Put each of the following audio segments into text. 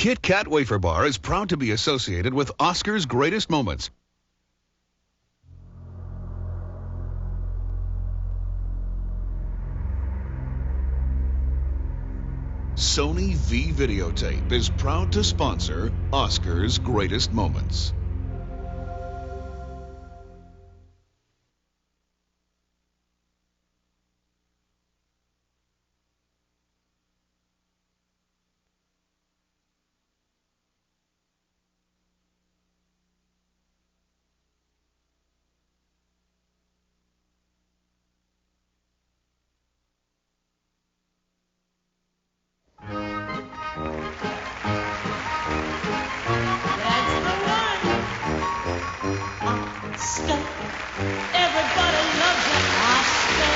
Kit Kat Wafer Bar is proud to be associated with Oscar's Greatest Moments. Sony V Videotape is proud to sponsor Oscar's Greatest Moments. Everybody loves you, Oscar.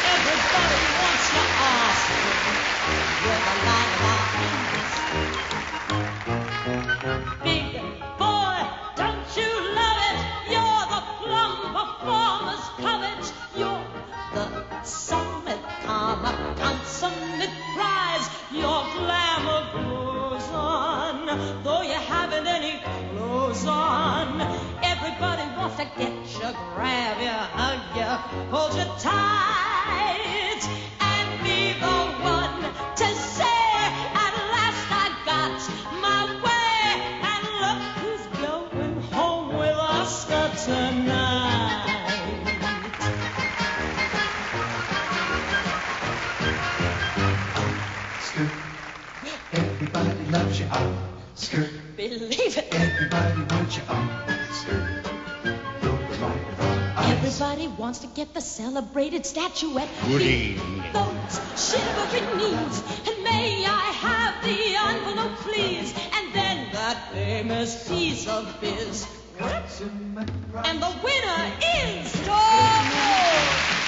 Everybody wants you, Oscar. You're the light of our eyes. Big boy, don't you love it? You're the plum performer's covet. You're the summit comma, consummate prize. Your glamour glows on, though you haven't any clothes on. Everybody wants to get you, grab you, hug you, hold you tight, and be the one to say, at last I got my way. And look who's going home with Oscar tonight. Oscar, everybody loves you, Oscar. Believe it. Everybody wants you, Oscar. Everybody wants to get the celebrated statuette. Good evening. Those shivering knees. And may I have the envelope, please? And then that famous piece of biz. And the winner is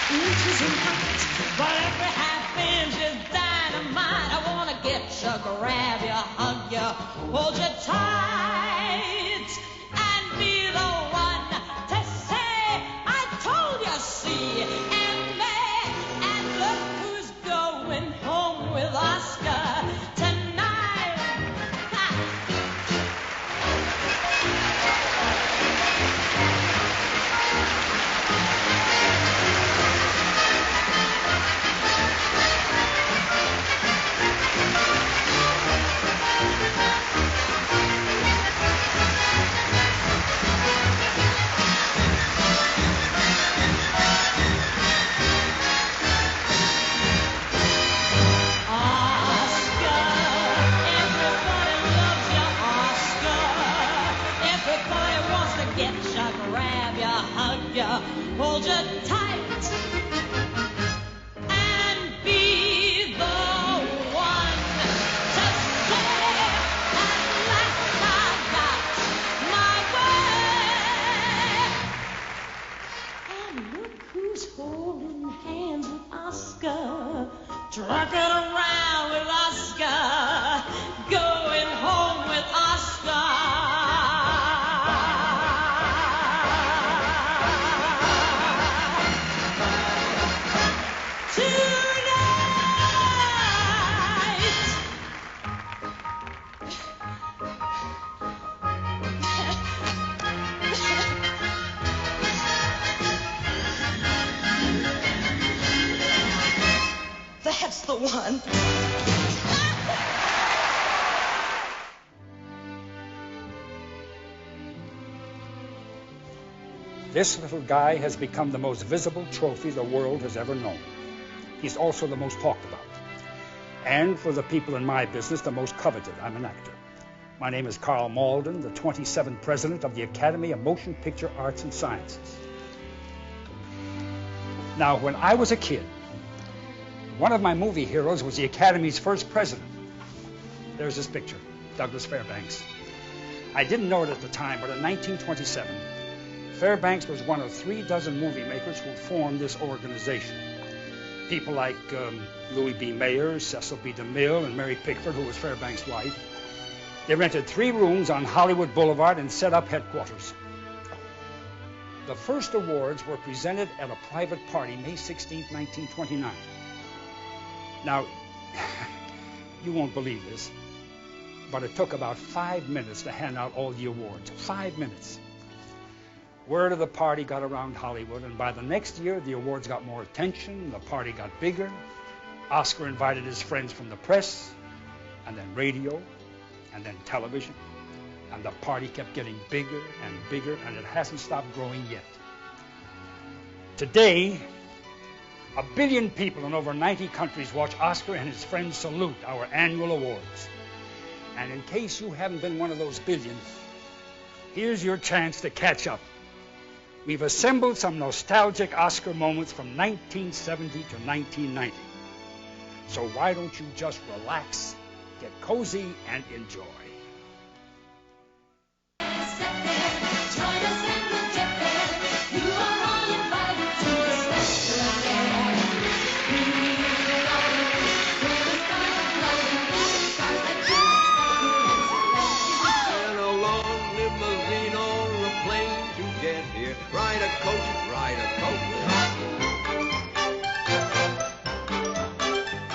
inches and height. But every half inch is dynamite. I want to get you, grab you, hug you, hold you tight, and be the one to say, I told you, see, and may, and look who's going home with Oscar tonight. Ha. Hold you tight and be the one to say, at last I got my way. And look who's holding hands with Oscar, trucking around with Oscar, going home with Oscar. That's the one. This little guy has become the most visible trophy the world has ever known. He's also the most talked about. And for the people in my business, the most coveted. I'm an actor. My name is Carl Malden, the 27th president of the Academy of Motion Picture Arts and Sciences. Now, when I was a kid, one of my movie heroes was the Academy's first president. There's this picture, Douglas Fairbanks. I didn't know it at the time, but in 1927, Fairbanks was one of 36 movie makers who formed this organization. People like Louis B. Mayer, Cecil B. DeMille, and Mary Pickford, who was Fairbanks' wife. They rented 3 rooms on Hollywood Boulevard and set up headquarters. The first awards were presented at a private party, May 16, 1929. Now, you won't believe this, but it took about 5 minutes to hand out all the awards. 5 minutes. Word of the party got around Hollywood, and by the next year, the awards got more attention, the party got bigger. Oscar invited his friends from the press, and then radio, and then television. And the party kept getting bigger and bigger, and it hasn't stopped growing yet. Today, 1 billion people in over 90 countries watch Oscar and his friends salute our annual awards. And in case you haven't been one of those billions, here's your chance to catch up. We've assembled some nostalgic Oscar moments from 1970 to 1990. So why don't you just relax, get cozy, and enjoy? Ride a coach, ride a coach.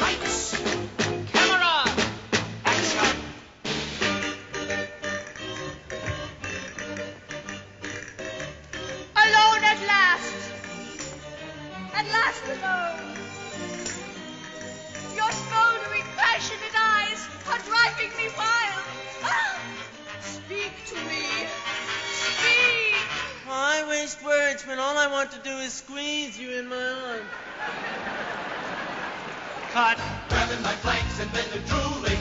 Lights, camera, action. Alone at last. At last alone. Your smoldering, passionate eyes are driving me wild. Ah! Speak to me. Speak. I waste words when all I want to do is squeeze you in my arms. Cut. Grabbing my flanks and then they're drooling.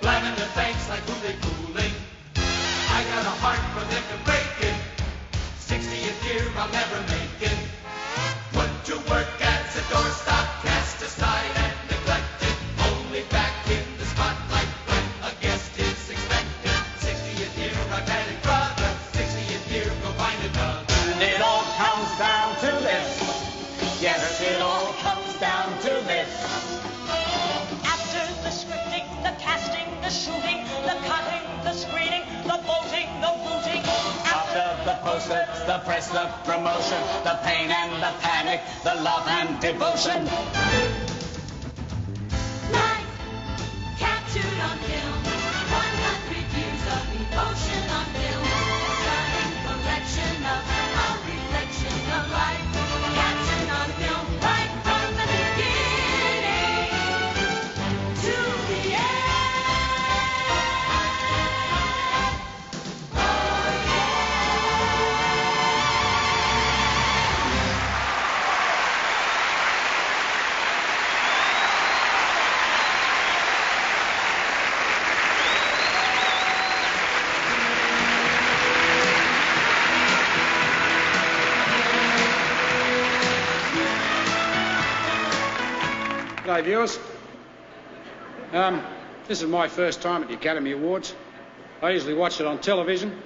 Blabbing their thanks like who they fooling. I got a heart for them to break it. 60th year I'll never make it. Put to work as a doorstop, cast aside and neglected. Only back in the spotlight when a guest is expected. 60th year I've had it, brother. 60th year go find another. And it all comes down to this. Yes, it all comes down to this. After the scripting, the casting, the shooting, the cutting, the screening, the voting, the booting. After the posters, the press, the promotion, the pain and the panic, the love and devotion. Life captured on film, 100 years of emotion on film. Stunning collection of a reflection of life, captured on film, right from the beginning to the end. Oh yeah. G'day viewers. This is my first time at the Academy Awards. I usually watch it on television,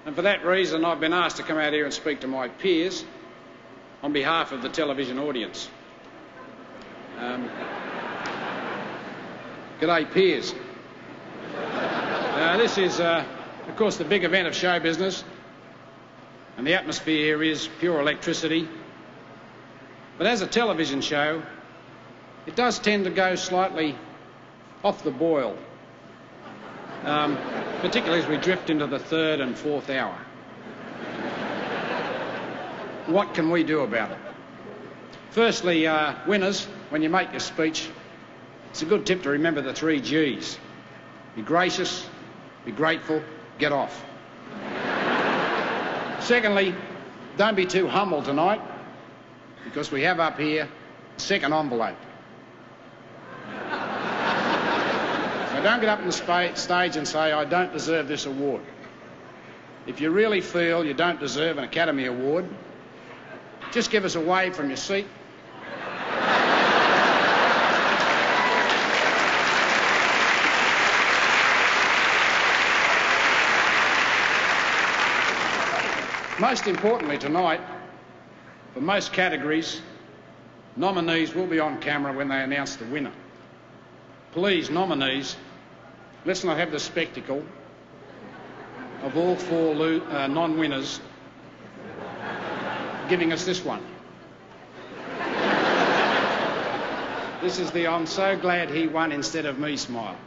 and for that reason I've been asked to come out here and speak to my peers on behalf of the television audience. G'day peers. This is of course the big event of show business, and the atmosphere here is pure electricity. But as a television show, it does tend to go slightly off the boil, particularly as we drift into the third and fourth hour. What can we do about it? Firstly, winners, when you make your speech, it's a good tip to remember the 3 G's. Be gracious, be grateful, get off. Secondly, don't be too humble tonight, because we have up here a second envelope. So don't get up on the stage and say, I don't deserve this award. If you really feel you don't deserve an Academy Award, just give us a wave from your seat. Most importantly tonight, for most categories, nominees will be on camera when they announce the winner. Please, nominees, let's not have the spectacle of all 4 non-winners giving us this one. This is the I'm so glad he won instead of me smile.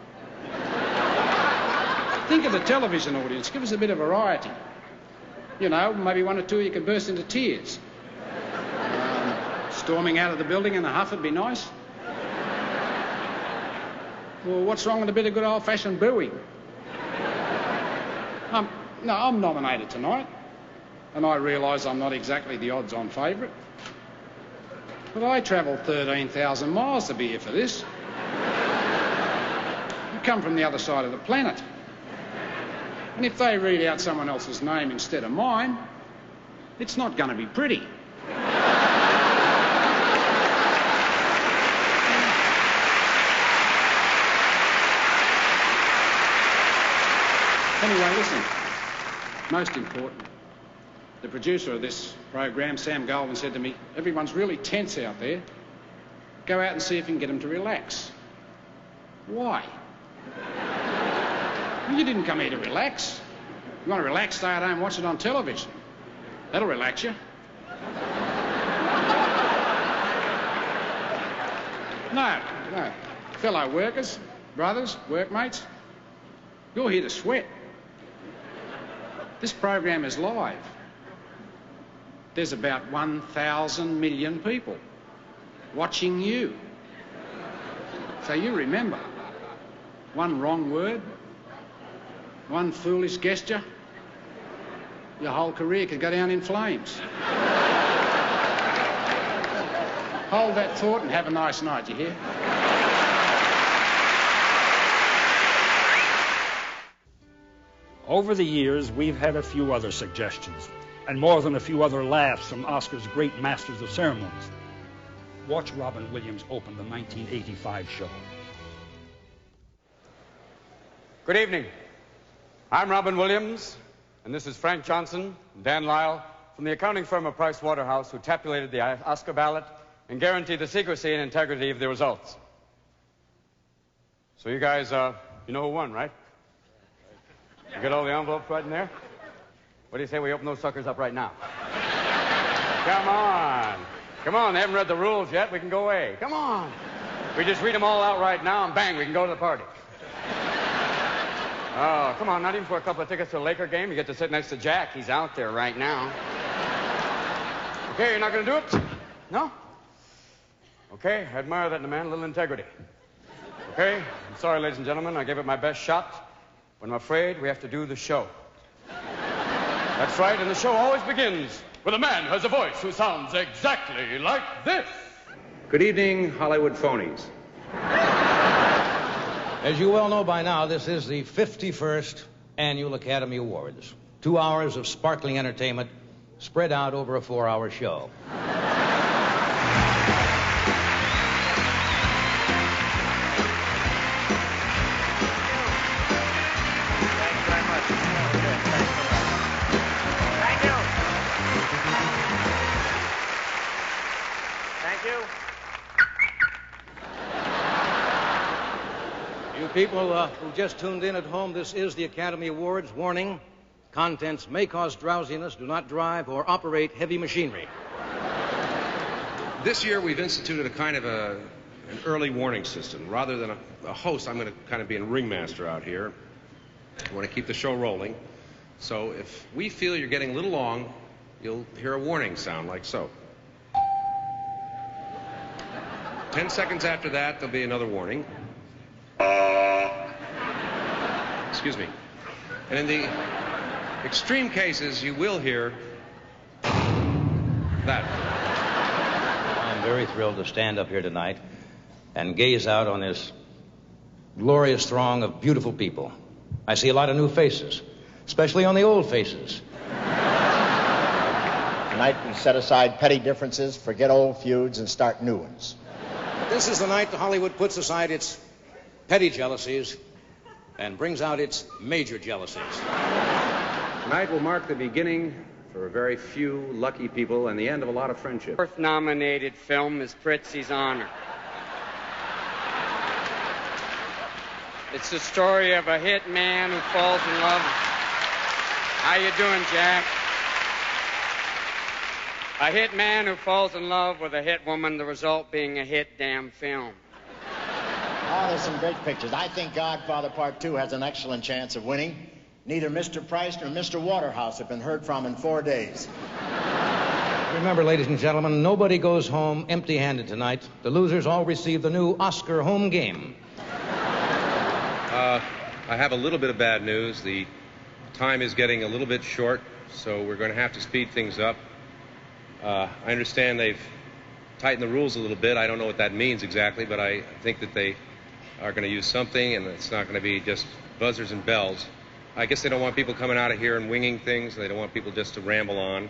Think of the television audience. Give us a bit of variety. You know, maybe one or two of you could burst into tears. Storming out of the building in a huff would be nice. Well, what's wrong with a bit of good old-fashioned booing? I'm nominated tonight, and I realise I'm not exactly the odds-on favourite. But I travelled 13,000 miles to be here for this. I come from the other side of the planet. And if they read out someone else's name instead of mine, it's not going to be pretty. Anyway, listen. Most important, the producer of this program, Sam Goldwyn, said to me, everyone's really tense out there. Go out and see if you can get them to relax. Why? Well, you didn't come here to relax. You want to relax, stay at home and watch it on television. That'll relax you. No. Fellow workers, brothers, workmates, you're here to sweat. This program is live. There's about 1,000 million people watching you. So you remember, one wrong word, one foolish gesture, your whole career could go down in flames. Hold that thought and have a nice night, you hear? Over the years, we've had a few other suggestions, and more than a few other laughs from Oscar's great masters of ceremonies. Watch Robin Williams open the 1985 show. Good evening. I'm Robin Williams, and this is Frank Johnson and Dan Lyle from the accounting firm of Price Waterhouse, who tabulated the Oscar ballot and guaranteed the secrecy and integrity of the results. So you guys, you know who won, right? You got all the envelopes right in there? What do you say we open those suckers up right now? Come on. Come on, they haven't read the rules yet. We can go away. Come on. We just read them all out right now, and bang, we can go to the party. Oh, come on, not even for a couple of tickets to a Laker game. You get to sit next to Jack. He's out there right now. Okay, you're not going to do it? No? Okay, I admire that in a man, a little integrity. Okay, I'm sorry, ladies and gentlemen, I gave it my best shot. But I'm afraid we have to do the show. That's right, and the show always begins with a man who has a voice who sounds exactly like this. Good evening, Hollywood phonies. As you well know by now, this is the 51st Annual Academy Awards. 2 hours of sparkling entertainment spread out over a 4-hour show. People who just tuned in at home, this is the Academy Awards. Warning, contents may cause drowsiness. Do not drive or operate heavy machinery. This year we've instituted a kind of an early warning system. Rather than a host, I'm going to kind of be a ringmaster out here. I want to keep the show rolling. So if we feel you're getting a little long, you'll hear a warning sound like so. 10 seconds after that, there'll be another warning. Excuse me. And in the extreme cases, you will hear that. I'm very thrilled to stand up here tonight and gaze out on this glorious throng of beautiful people. I see a lot of new faces, especially on the old faces. Tonight we set aside petty differences, forget old feuds, and start new ones. This is the night that Hollywood puts aside its petty jealousies and brings out its major jealousies. Tonight will mark the beginning for a very few lucky people and the end of a lot of friendship. Fourth nominated film is Prizzi's Honor. It's the story of a hit man who falls in love. How you doing, Jack? A hit man who falls in love with a hit woman, the result being a hit damn film. Oh, there's some great pictures. I think Godfather Part 2 has an excellent chance of winning. Neither Mr. Price nor Mr. Waterhouse have been heard from in 4 days. Remember, ladies and gentlemen, nobody goes home empty-handed tonight. The losers all receive the new Oscar home game. I have a little bit of bad news. The time is getting a little bit short, so we're going to have to speed things up. I understand they've tightened the rules a little bit. I don't know what that means exactly, but I think that they are going to use something, and it's not going to be just buzzers and bells. I guess they don't want people coming out of here and winging things. They don't want people just to ramble on.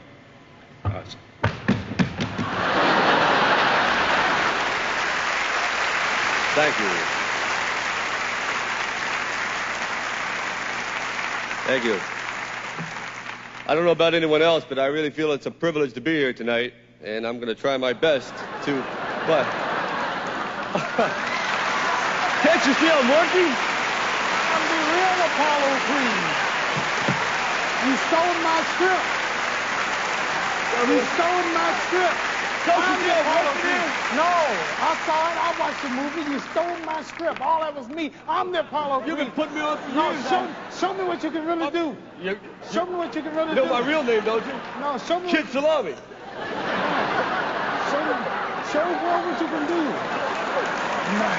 Thank you. Thank you. I don't know about anyone else, but I really feel it's a privilege to be here tonight, and I'm going to try my best to... What? Can't you see I'm working? I'm the real Apollo Creed. You stole my script. You stole my script. Don't you see I'm working? No, I saw it. I watched the movie. You stole my script. All that was me. I'm the Apollo Creed. You've been putting me on for no, years. show me what you can really do. Show me what you can really do. You know my real name, don't you? No, show me. Kid Salami. Show me what you can do. No.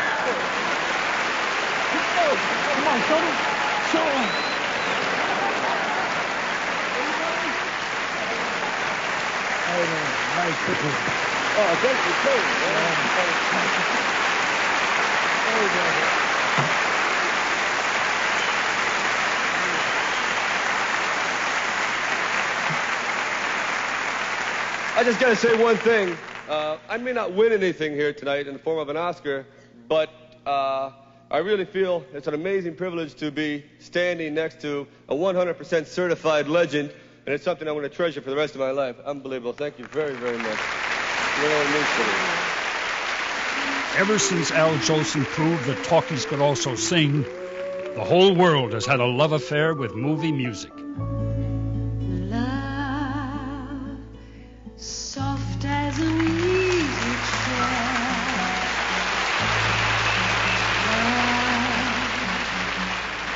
Come on, show me. Show me. Nice picture. Oh, thank you, too. I just got to say one thing. I may not win anything here tonight in the form of an Oscar, but I really feel it's an amazing privilege to be standing next to a 100% certified legend, and it's something I'm going to treasure for the rest of my life. Unbelievable. Thank you very, very much. You know what it means to me. Ever since Al Jolson proved that talkies could also sing, the whole world has had a love affair with movie music. Love, soft as an easy chair. Love,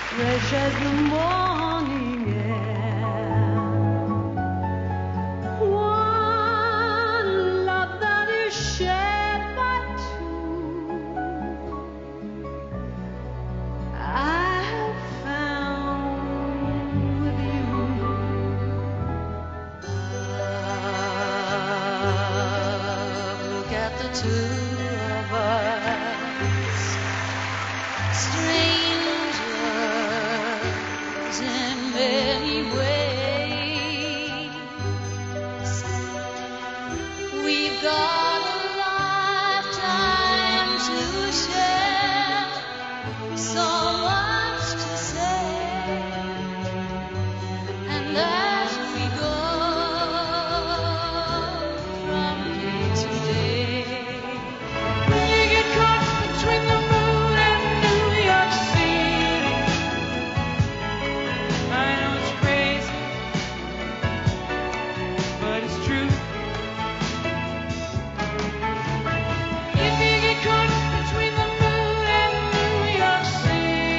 fresh as the morning air. One love that is shared by two. I have found with you. Look at the two of us, strangers in many ways. We've got a lifetime to share, so much to say, and as we go from day to day, we get caught between the moon and New York City. I know it's crazy, but it's true. If you get caught between the moon and New York City,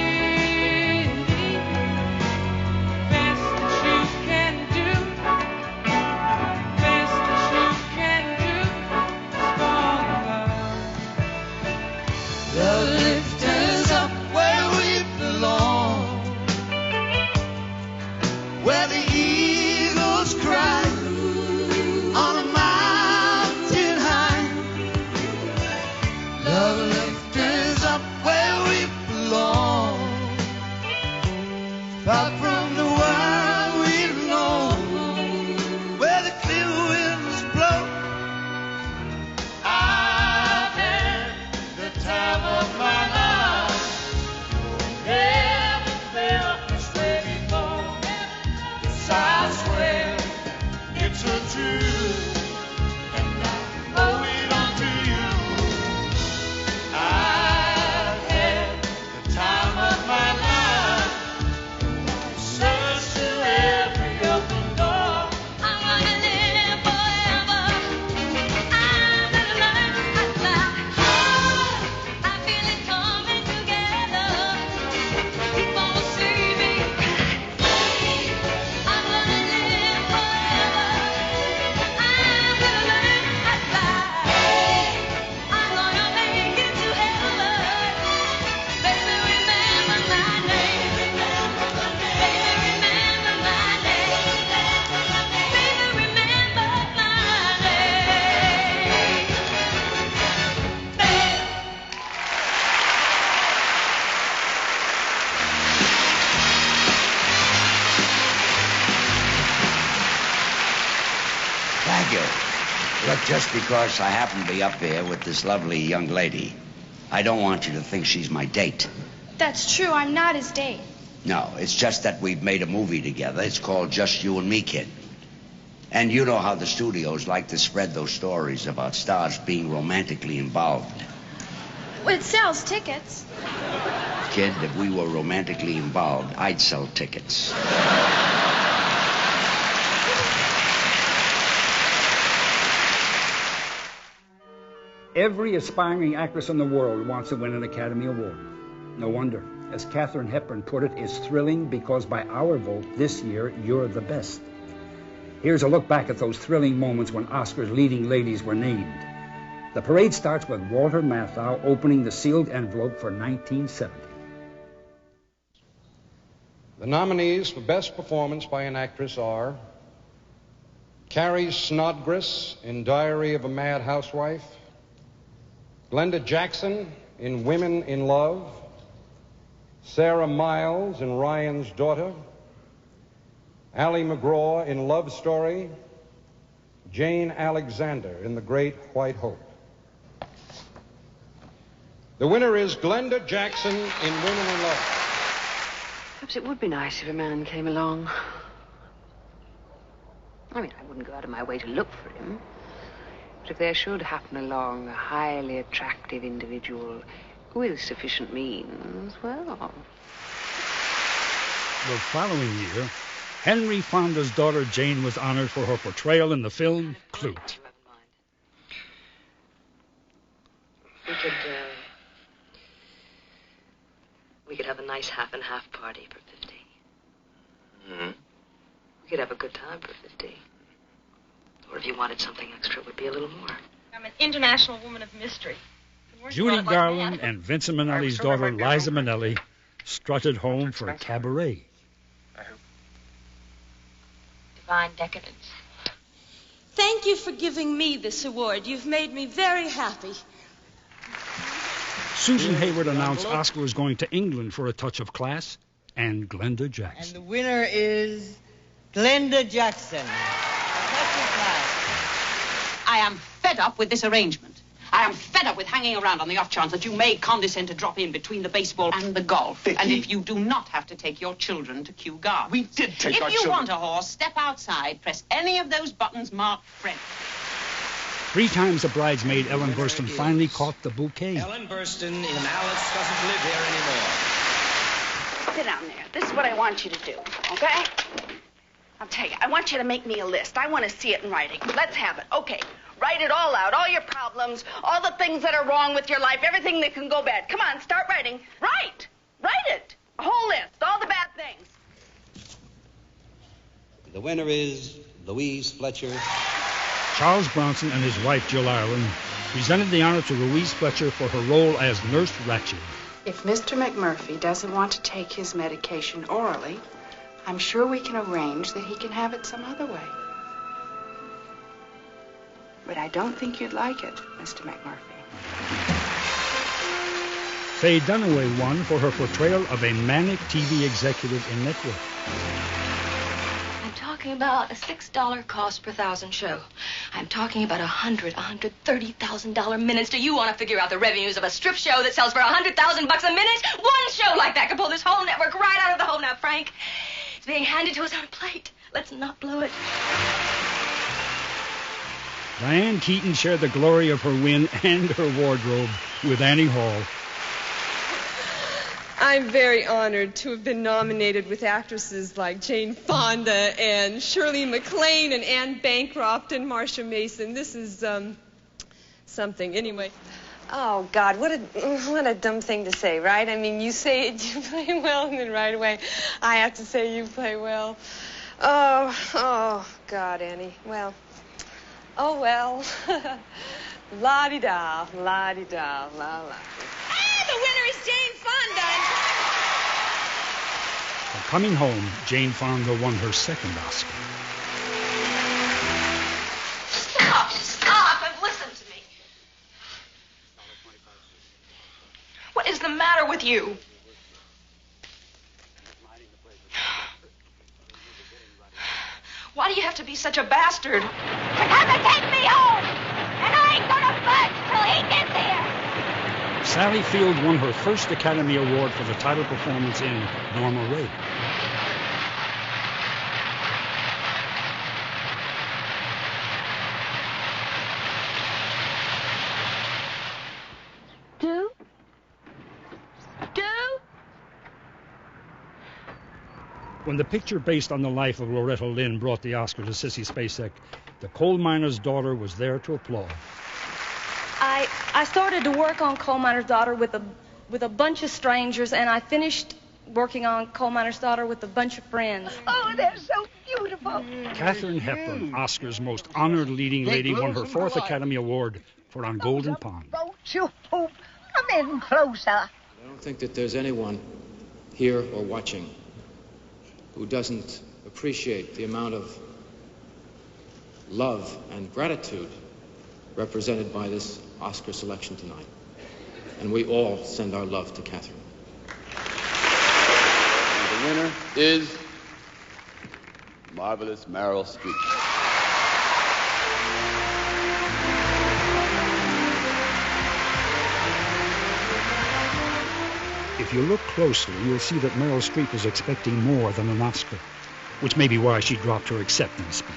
best that you can do, best that you can do is fall in love. Love lift us up where we belong, where the eagles cry on a mountain high. Love lift us up where we belong, far from the world we know, where the clear winds blow. I've had the time of my life, never felt this way before. Yes, I swear it's a truth, and I owe it on to you. I've had the time of my life, searched through every open door. I wanna live forever. I'm the light I fly. I feel it coming But just because I happen to be up there with this lovely young lady, I don't want you to think she's my date. That's true. I'm not his date. No, it's just that we've made a movie together. It's called Just You and Me, Kid. And you know how the studios like to spread those stories about stars being romantically involved. Well, it sells tickets. Kid, if we were romantically involved, I'd sell tickets. Every aspiring actress in the world wants to win an Academy Award. No wonder. As Katharine Hepburn put it, it's thrilling because by our vote this year, you're the best. Here's a look back at those thrilling moments when Oscar's leading ladies were named. The parade starts with Walter Matthau opening the sealed envelope for 1970. The nominees for Best Performance by an Actress are Carrie Snodgrass in Diary of a Mad Housewife, Glenda Jackson in Women in Love, Sarah Miles in Ryan's Daughter, Ally McGraw in Love Story, Jane Alexander in The Great White Hope. The winner is Glenda Jackson in Women in Love. Perhaps it would be nice if a man came along. I mean, I wouldn't go out of my way to look for him. But if there should happen along a highly attractive individual with sufficient means, well... The following year, Henry Fonda's daughter Jane was honored for her portrayal in the film Klute. We could have a nice half-and-half party for 50. Mm-hmm. We could have a good time for 50. Or if you wanted something extra, it would be a little more. I'm an international woman of mystery. Judy Garland and Vincent Minnelli's daughter, Liza Minnelli, strutted home for a cabaret. Divine decadence. Thank you for giving me this award. You've made me very happy. Susan Hayward announced Oscar was going to England for a touch of class, and Glenda Jackson. And the winner is Glenda Jackson. I am fed up with this arrangement. I am fed up with hanging around on the off chance that you may condescend to drop in between the baseball and the golf. Vicky. And if you do not have to take your children to Kew Gardens. We did take our If you children. want a horse, step outside, press any of those buttons marked French. 3 times a bridesmaid, Ellen Burstyn finally caught the bouquet. Ellen Burstyn in Alice Doesn't Live Here Anymore. Sit down there. This is what I want you to do, okay? I'll tell you, I want you to make me a list. I want to see it in writing. Let's have it. Okay. Write it all out, all your problems, all the things that are wrong with your life, everything that can go bad. Come on, start writing. Write! Write it! A whole list, all the bad things. The winner is Louise Fletcher. Charles Bronson and his wife, Jill Ireland, presented the honor to Louise Fletcher for her role as Nurse Ratched. If Mr. McMurphy doesn't want to take his medication orally, I'm sure we can arrange that he can have it some other way. But I don't think you'd like it, Mr. McMurphy. Faye Dunaway won for her portrayal of a manic TV executive in Network. I'm talking about a $6 cost per 1,000 show. I'm talking about $130,000 minutes. Do you want to figure out the revenues of a strip show that sells for $100,000 a minute? One show like that could pull this whole network right out of the hole. Now, Frank, it's being handed to us on a plate. Let's not blow it. Diane Keaton shared the glory of her win and her wardrobe with Annie Hall. I'm very honored to have been nominated with actresses like Jane Fonda and Shirley MacLaine and Anne Bancroft and Marsha Mason. This is something. Anyway. Oh, God, what a dumb thing to say, right? I mean, you say it, you play well, and then right away I have to say you play well. Oh, God, Annie. Well. Oh, well. La-di-da, la-di-da, la-la. Ah, the winner is Jane Fonda. For Coming Home, Jane Fonda won her second Oscar. Stop, and listen to me. What is the matter with you? Why do you have to be such a bastard? Because they take me home, and I ain't gonna budge till he gets here. Sally Field won her first Academy Award for the title performance in Norma Rae. When the picture based on the life of Loretta Lynn brought the Oscar to Sissy Spacek, the coal miner's daughter was there to applaud. I started to work on Coal Miner's Daughter with a bunch of strangers, and I finished working on Coal Miner's Daughter with a bunch of friends. Oh, they're so beautiful. Katharine Hepburn, Oscar's most honored leading lady, won her fourth Academy Award for On Golden Pond. Don't you poop. Come in closer. I don't think that there's anyone here or watching who doesn't appreciate the amount of love and gratitude represented by this Oscar selection tonight. And we all send our love to Katharine. And the winner is Marvelous Meryl Streep. If you look closely, you'll see that Meryl Streep was expecting more than an Oscar, which may be why she dropped her acceptance speech.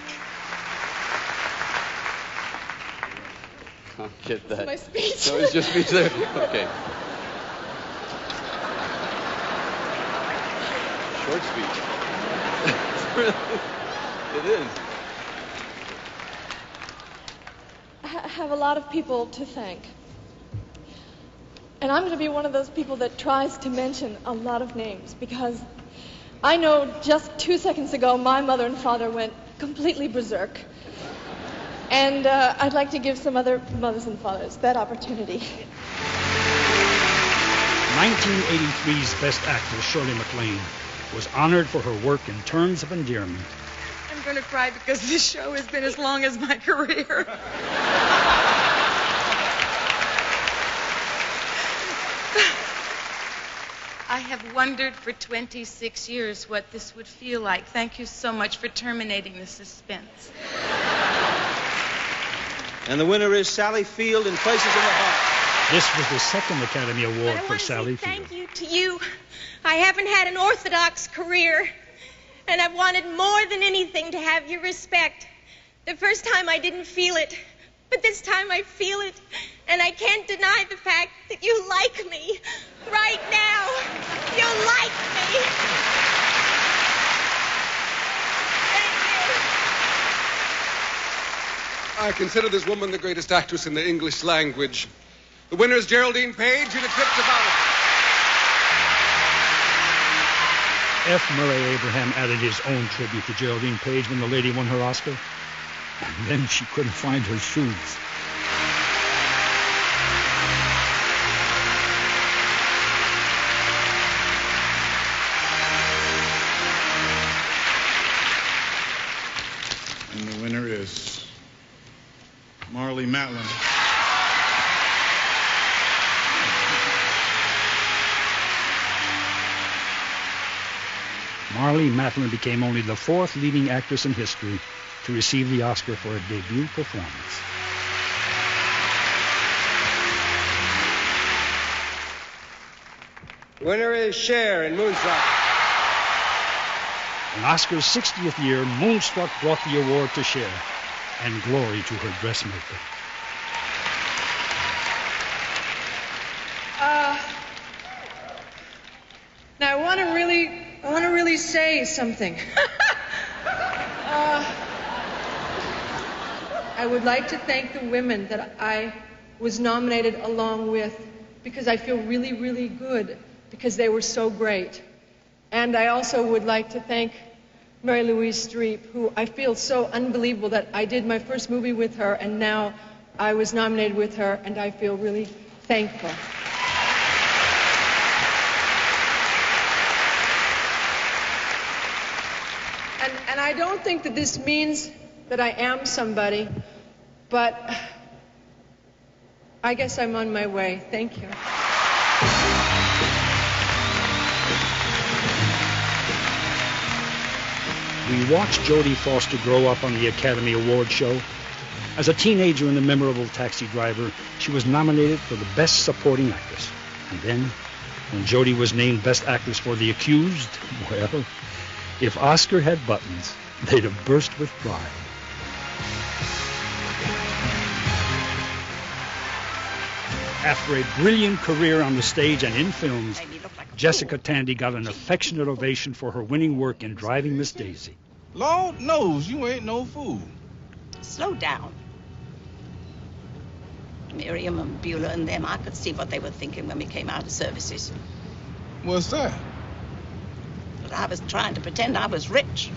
I'll get that. My speech. So it's just speech there? Okay. Short speech. It is. I have a lot of people to thank. And I'm going to be one of those people that tries to mention a lot of names, because I know just 2 seconds ago my mother and father went completely berserk. And I'd like to give some other mothers and fathers that opportunity. 1983's Best Actress, Shirley MacLaine, was honored for her work in Terms of Endearment. I'm going to cry because this show has been as long as my career. I have wondered for 26 years what this would feel like. Thank you so much for terminating the suspense. And the winner is Sally Field in Places in the Heart. This was the second Academy Award for Sally Field. Thank you to you. I haven't had an orthodox career, and I've wanted more than anything to have your respect. The first time I didn't feel it, but this time I feel it, and I can't deny the fact that you like me. Right now, you like me. I consider this woman the greatest actress in the English language. The winner is Geraldine Page in Eclipse of Alice. F. Murray Abraham added his own tribute to Geraldine Page when the lady won her Oscar. And then she couldn't find her shoes. And the winner is Marlee Matlin. Marlee Matlin became only the fourth leading actress in history to receive the Oscar for a debut performance. Winner is Cher in Moonstruck. In Oscar's 60th year, Moonstruck brought the award to Cher, and glory to her dressmaker. Now I want to really say something. I would like to thank the women that I was nominated along with, because I feel really, really good because they were so great. And I also would like to thank Mary Louise Streep, who I feel so unbelievable that I did my first movie with her, and now I was nominated with her, and I feel really thankful. And I don't think that this means that I am somebody, but I guess I'm on my way. Thank you. We watched Jodie Foster grow up on the Academy Award show. As a teenager in The Memorable Taxi Driver, she was nominated for the Best Supporting Actress. And then, when Jodie was named Best Actress for The Accused, well, if Oscar had buttons, they'd have burst with pride. After a brilliant career on the stage and in films, Jessica Tandy got an affectionate ovation for her winning work in Driving Miss Daisy. Lord knows you ain't no fool. Slow down. Miriam and Beulah and them, I could see what they were thinking when we came out of services. What's that? But I was trying to pretend I was rich.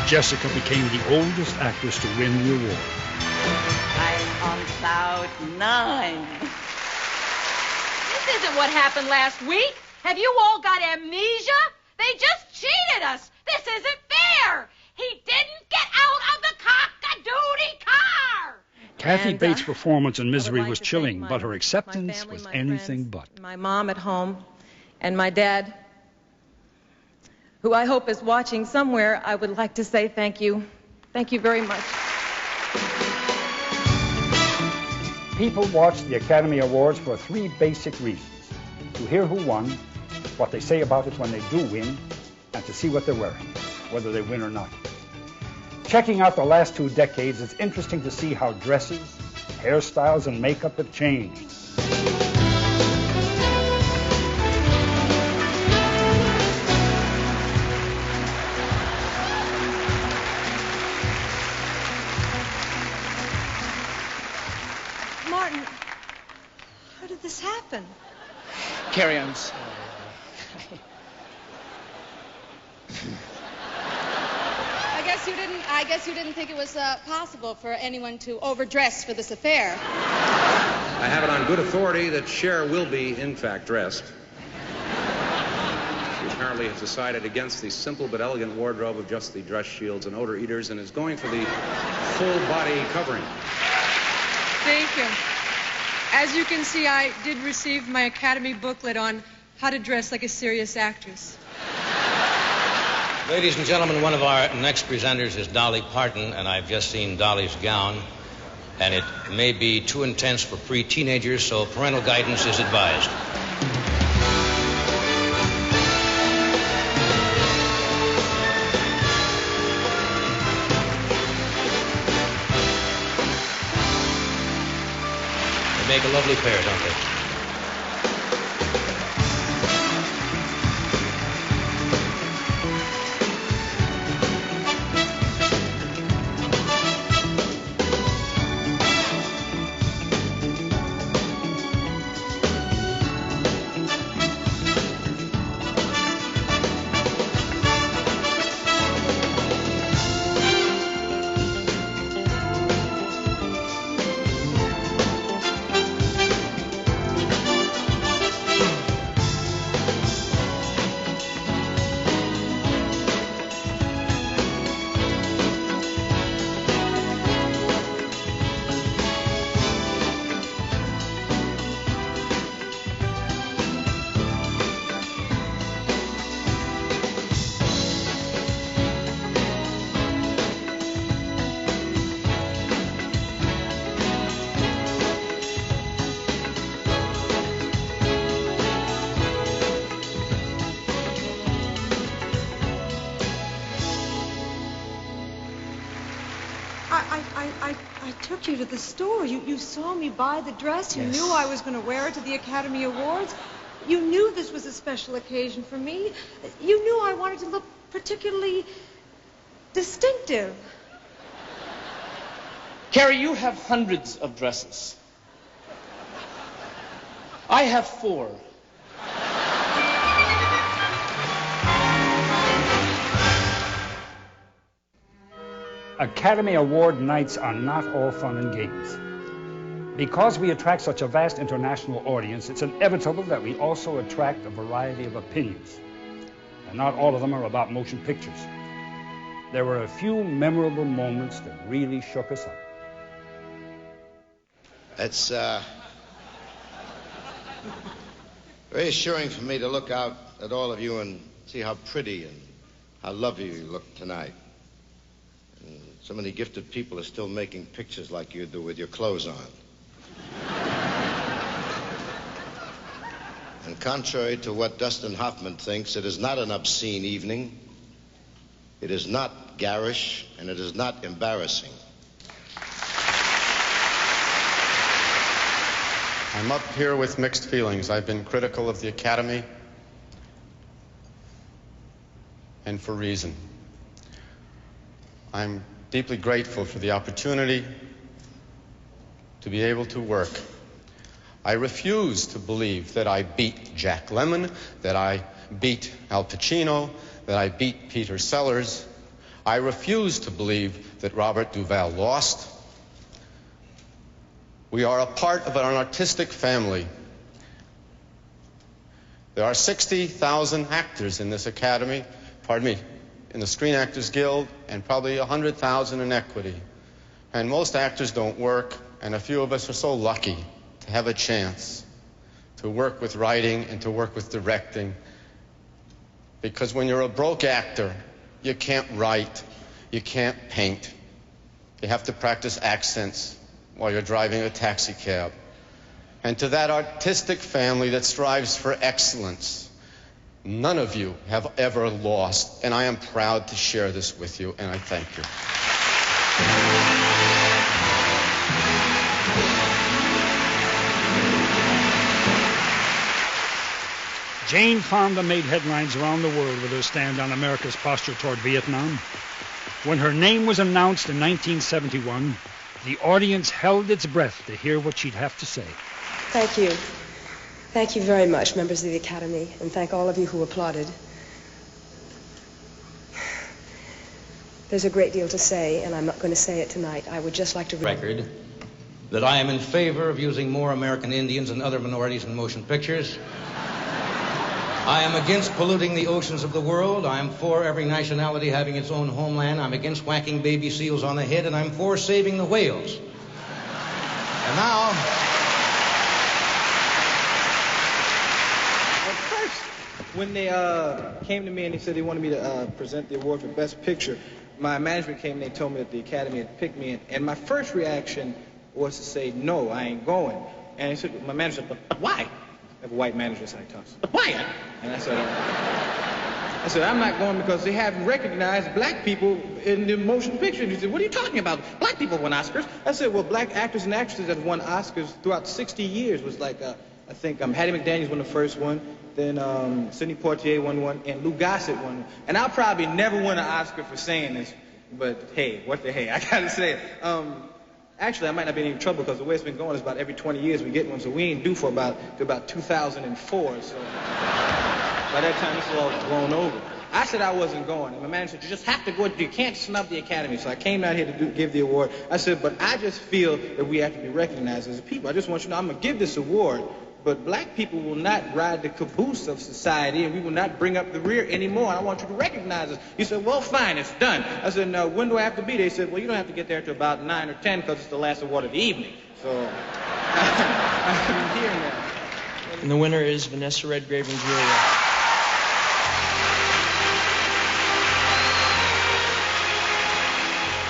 Jessica became the oldest actress to win the award. I'm on cloud 9. This isn't what happened last week. Have you all got amnesia? They just cheated us. This isn't fair. He didn't get out of the cock-a-doodie car. Kathy Bates' performance in Misery was chilling, but her acceptance was anything but. My mom at home and my dad, who I hope is watching somewhere, I would like to say thank you. Thank you very much. People watch the Academy Awards for 3 basic reasons: to hear who won, what they say about it when they do win, and to see what they're wearing, whether they win or not. Checking out the last 2 decades, it's interesting to see how dresses, hairstyles, and makeup have changed. Martin, how did this happen? Carrie, I'm sorry. I guess you didn't think it was possible for anyone to overdress for this affair. I have it on good authority that Cher will be, in fact, dressed. She apparently has decided against the simple but elegant wardrobe of just the dress shields and odor eaters and is going for the full body covering. Thank you. As you can see, I did receive my Academy booklet on how to dress like a serious actress. Ladies and gentlemen, one of our next presenters is Dolly Parton, and I've just seen Dolly's gown, and it may be too intense for pre-teenagers, so parental guidance is advised. They make a lovely pair, don't they? I took you to the store. You saw me buy the dress. You Yes. knew I was going to wear it to the Academy Awards. You knew this was a special occasion for me. You knew I wanted to look particularly distinctive. Carrie, you have hundreds of dresses. I have 4. Academy Award nights are not all fun and games. Because we attract such a vast international audience, it's inevitable that we also attract a variety of opinions. And not all of them are about motion pictures. There were a few memorable moments that really shook us up. It's very assuring for me to look out at all of you and see how pretty and how lovely you look tonight. And so many gifted people are still making pictures like you do with your clothes on. And contrary to what Dustin Hoffman thinks, it is not an obscene evening. It is not garish, and it is not embarrassing. I'm up here with mixed feelings. I've been critical of the Academy, and for reason. I'm deeply grateful for the opportunity to be able to work. I refuse to believe that I beat Jack Lemmon, that I beat Al Pacino, that I beat Peter Sellers. I refuse to believe that Robert Duvall lost. We are a part of an artistic family. There are 60,000 actors in this Academy, in the Screen Actors Guild, and probably 100,000 in Equity. And most actors don't work, and a few of us are so lucky to have a chance to work with writing and to work with directing. Because when you're a broke actor, you can't write, you can't paint. You have to practice accents while you're driving a taxi cab. And to that artistic family that strives for excellence, none of you have ever lost, and I am proud to share this with you, and I thank you. Jane Fonda made headlines around the world with her stand on America's posture toward Vietnam. When her name was announced in 1971, the audience held its breath to hear what she'd have to say. Thank you. Thank you very much, members of the Academy, and thank all of you who applauded. There's a great deal to say, and I'm not going to say it tonight. I would just like to record that I am in favor of using more American Indians and other minorities in motion pictures. I am against polluting the oceans of the world. I am for every nationality having its own homeland. I'm against whacking baby seals on the head, and I'm for saving the whales. And now, at first, when they came to me and they said they wanted me to present the award for Best Picture, my management came and they told me that the Academy had picked me, and my first reaction was to say, no, I ain't going. And he said, my manager said, but why? I have a white manager, so I talk. But why? And I said, I'm not going because they haven't recognized black people in the motion picture. And he said, what are you talking about? Black people won Oscars. I said, well, black actors and actresses that won Oscars throughout 60 years was like, I think Hattie McDaniels won the first one, then Sidney Poitier won one, and Lou Gossett won one. And I'll probably never win an Oscar for saying this, but hey, what the hey, I gotta say it. Actually, I might not be in any trouble because the way it's been going is about every 20 years we get one, so we ain't due for about 2004. So by that time, this is all blown over. I said I wasn't going, and my manager said, you just have to go. You can't snub the Academy. So I came out here to give the award. I said, but I just feel that we have to be recognized as a people. I just want you to know I'm going to give this award, but black people will not ride the caboose of society, and we will not bring up the rear anymore. And I want you to recognize us. He said, well, fine, it's done. I said, now, when do I have to be there? He said, well, you don't have to get there till about 9 or 10 because it's the last award of the evening. So I'm here now. And the winner is Vanessa Redgrave and Julia.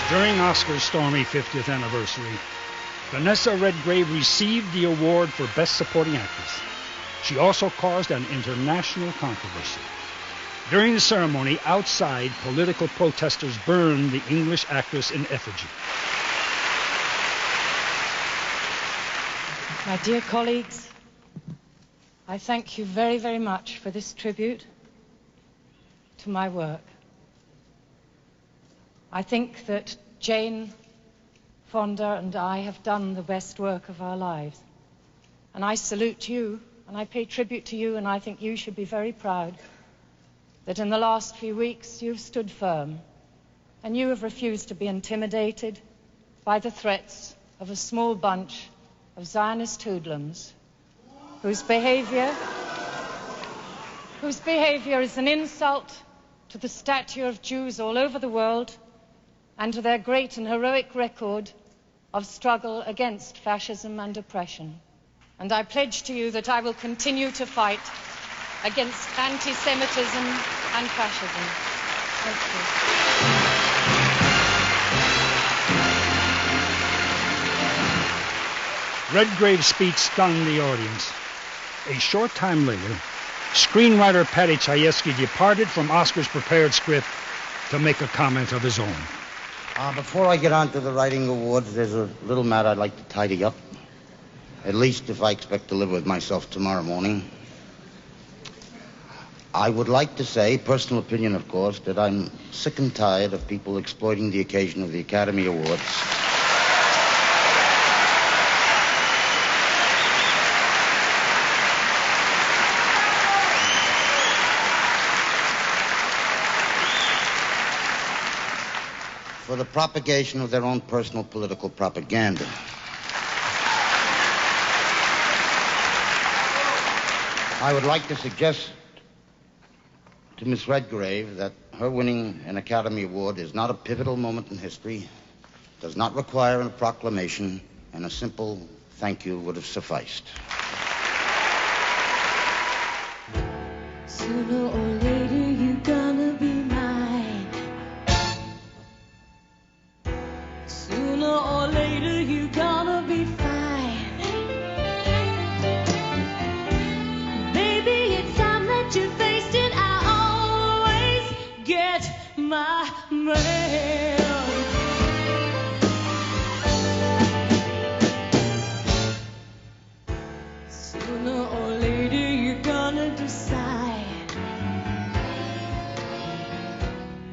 During Oscar's stormy 50th anniversary, Vanessa Redgrave received the award for Best Supporting Actress. She also caused an international controversy. During the ceremony, outside, political protesters burned the English actress in effigy. My dear colleagues, I thank you very, very much for this tribute to my work. I think that Jane Fonda and I have done the best work of our lives. And I salute you, and I pay tribute to you, and I think you should be very proud that in the last few weeks you've stood firm, and you have refused to be intimidated by the threats of a small bunch of Zionist hoodlums whose behavior is an insult to the stature of Jews all over the world and to their great and heroic record of struggle against fascism and oppression. And I pledge to you that I will continue to fight against anti-Semitism and fascism. Redgrave's speech stunned the audience. A short time later, screenwriter Paddy Chayefsky departed from Oscar's prepared script to make a comment of his own. Before I get on to the writing awards, there's a little matter I'd like to tidy up. At least if I expect to live with myself tomorrow morning. I would like to say, personal opinion of course, that I'm sick and tired of people exploiting the occasion of the Academy Awards. For the propagation of their own personal political propaganda. I would like to suggest to Miss Redgrave that her winning an Academy Award is not a pivotal moment in history, does not require a proclamation, and a simple thank you would have sufficed. Sooner or later you're gonna be mine. Sooner or later you're gonna be fine. Baby, it's time that you faced it. I always get my man. Sooner or later you're gonna decide.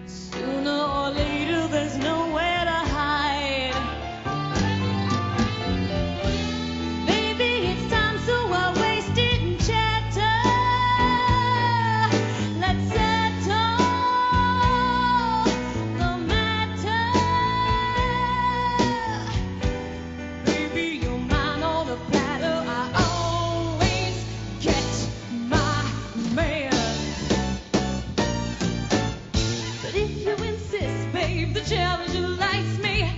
Sooner or later there's nowhere to hide. Baby, it's time, so I'll waste it in chatter. Let's settle the matter. Baby, you're mine on a platter. I always get my man. But if you insist, babe, the challenge delights me.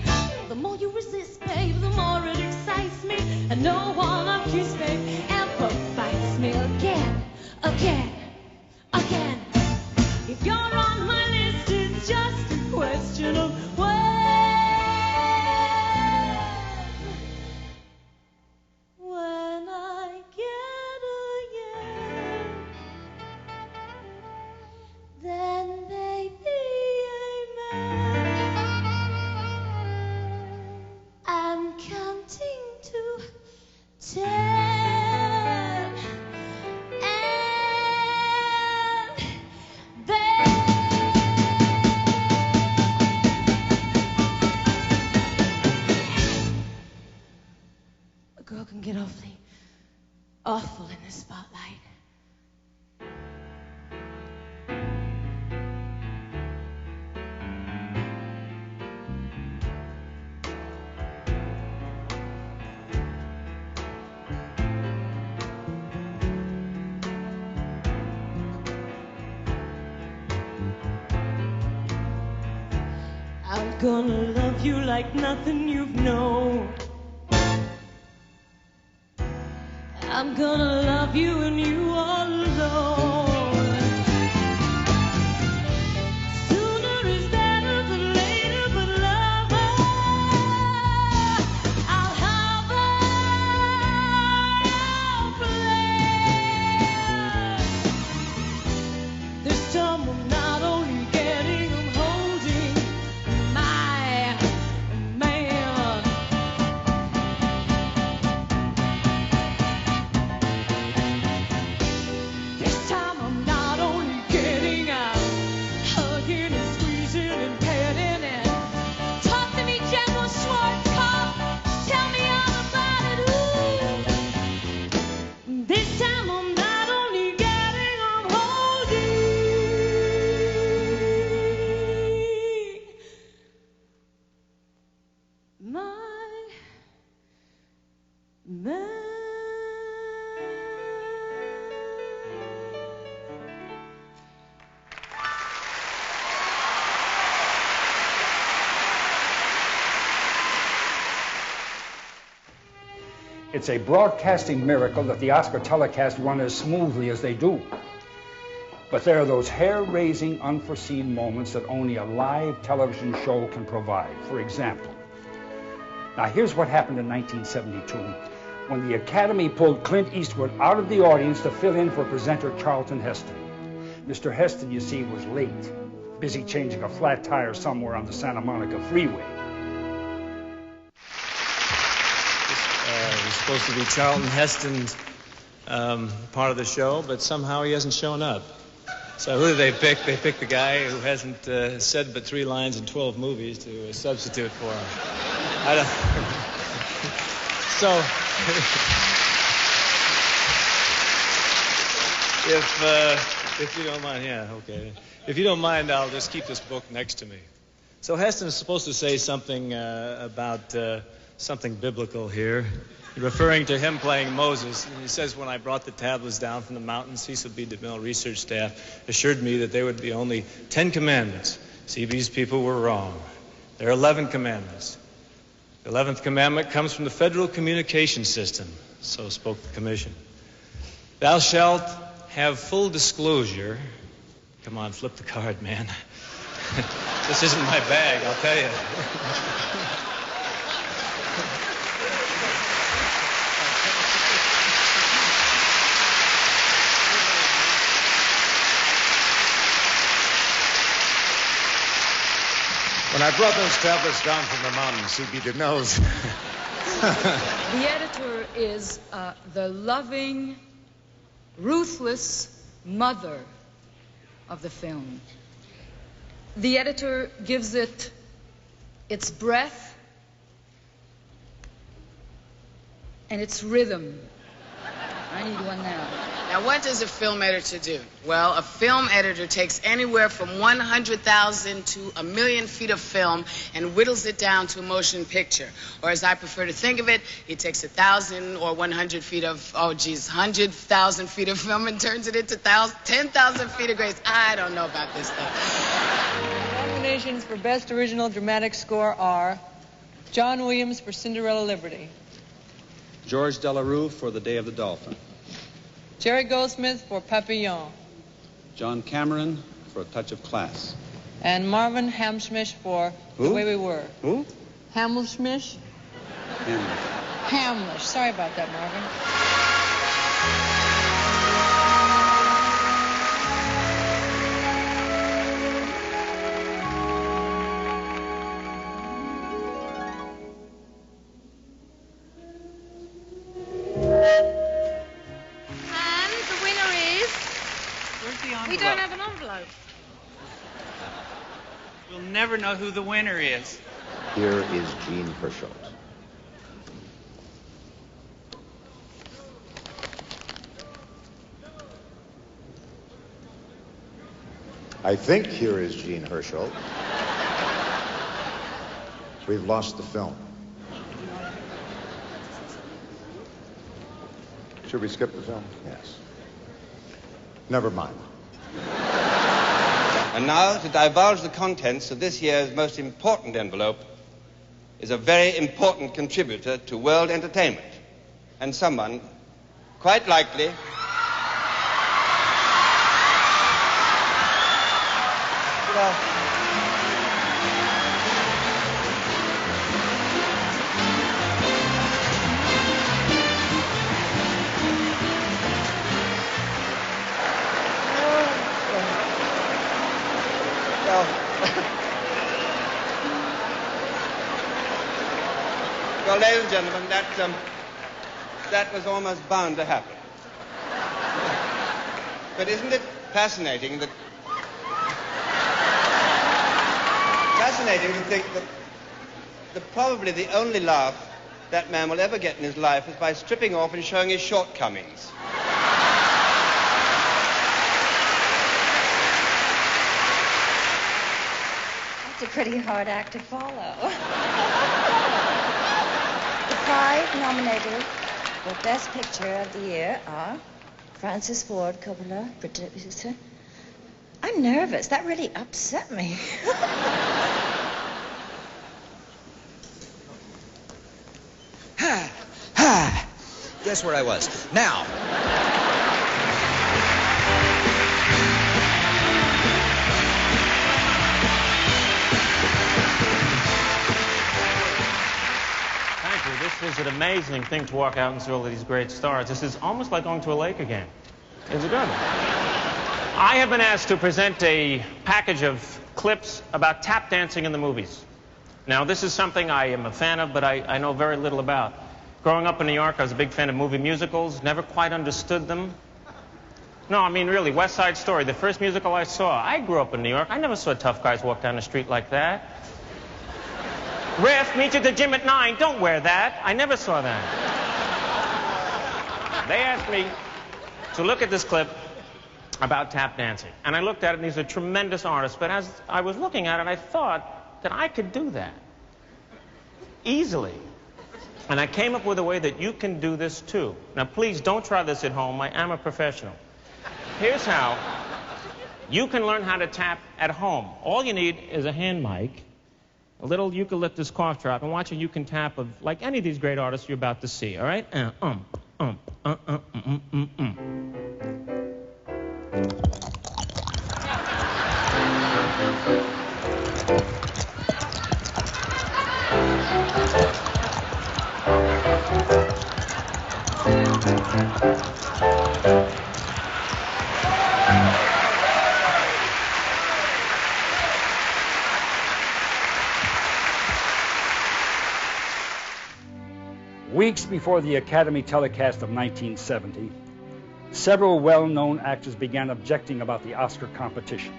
The more you resist, babe, the more it excites me. And no one of you, babe, ever fights me again. If you're on my list, it's just a question of when. When I get a yes, then baby, amen. I'm counting to 10, and then a girl can get awful in the spotlight. I'm gonna love you like nothing you've known. I'm gonna love you and you all alone. Sooner is better than later, but lover, I'll hover your plan. This time I'm not only getting, I'm holding my man. This time I'm not only getting, I'm hugging and squeezing and petting and talk to me, General Schwarzkopf. Tell me all about it. Ooh. This time I'm not only getting, I'm holding my man. It's a broadcasting miracle that the Oscar telecast run as smoothly as they do. But there are those hair-raising, unforeseen moments that only a live television show can provide. For example, now here's what happened in 1972 when the Academy pulled Clint Eastwood out of the audience to fill in for presenter Charlton Heston. Mr. Heston, you see, was late, busy changing a flat tire somewhere on the Santa Monica Freeway. It was supposed to be Charlton Heston's part of the show, but somehow he hasn't shown up. So who did they pick? They picked the guy who hasn't said but 3 lines in 12 movies to substitute for him. I don't... So... If you don't mind, yeah, okay. If you don't mind, I'll just keep this book next to me. So Heston is supposed to say something about something biblical here, referring to him playing Moses. And he says, when I brought the tablets down from the mountain, Cecil B. DeMille research staff assured me that there would be only 10 commandments. See, these people were wrong. There are 11 commandments. The 11th commandment comes from the Federal Communication System. So spoke the commission. Thou shalt have full disclosure. Come on, flip the card, man. This isn't my bag, I'll tell you. When I brought those tablets down from the mountain, C.B. DeMille's... The editor is the loving, ruthless mother of the film. The editor gives it its breath and its rhythm. I need one now. Now, what does a film editor do? Well, a film editor takes anywhere from 100,000 to 1,000,000 feet of film and whittles it down to a motion picture. Or as I prefer to think of it, he takes 1,000 or 100 feet of, 100,000 feet of film and turns it into 10,000 feet of grace. I don't know about this stuff. Nominations for Best Original Dramatic Score are John Williams for Cinderella Liberty, George Delarue for The Day of the Dolphin, Jerry Goldsmith for Papillon, John Cameron for A Touch of Class. and Marvin Hammerschmidt for Who? The Way We Were. Who? Hammerschmidt? Hamlish. Sorry about that, Marvin. And the winner is... Where's the envelope? We don't have an envelope. We'll never know who the winner is. Here is Jean Hersholt. I think here is Jean Hersholt. We've lost the film. Should we skip the film? Yes. Never mind. And now, to divulge the contents of this year's most important envelope is a very important contributor to world entertainment, and someone, quite likely, well, ladies and gentlemen, that was almost bound to happen. But isn't it fascinating to think that probably the only laugh that man will ever get in his life is by stripping off and showing his shortcomings. That's a pretty hard act to follow. The five nominated for Best Picture of the Year are Francis Ford Coppola, producer. I'm nervous. That really upset me. Guess where I was. Now. amazing thing to walk out and see all of these great stars. This is almost like going to a Laker game. It's good. I have been asked to present a package of clips about tap dancing in the movies. Now, this is something I am a fan of, but I know very little about. Growing up in New York, I was a big fan of movie musicals, never quite understood them. No, I mean, really, West Side Story, the first musical I saw. I grew up in New York. I never saw tough guys walk down the street like that. Riff, meet you at the gym at 9. Don't wear that. I never saw that. They asked me to look at this clip about tap dancing. And I looked at it, and these are tremendous artists. But as I was looking at it, I thought that I could do that easily. And I came up with a way that you can do this, too. Now, please don't try this at home. I am a professional. Here's how. You can learn how to tap at home. All you need is a hand mic, a little eucalyptus cough drop, and watch a you can tap of like any of these great artists you're about to see, all right? Weeks before the Academy telecast of 1970, several well-known actors began objecting about the Oscar competition.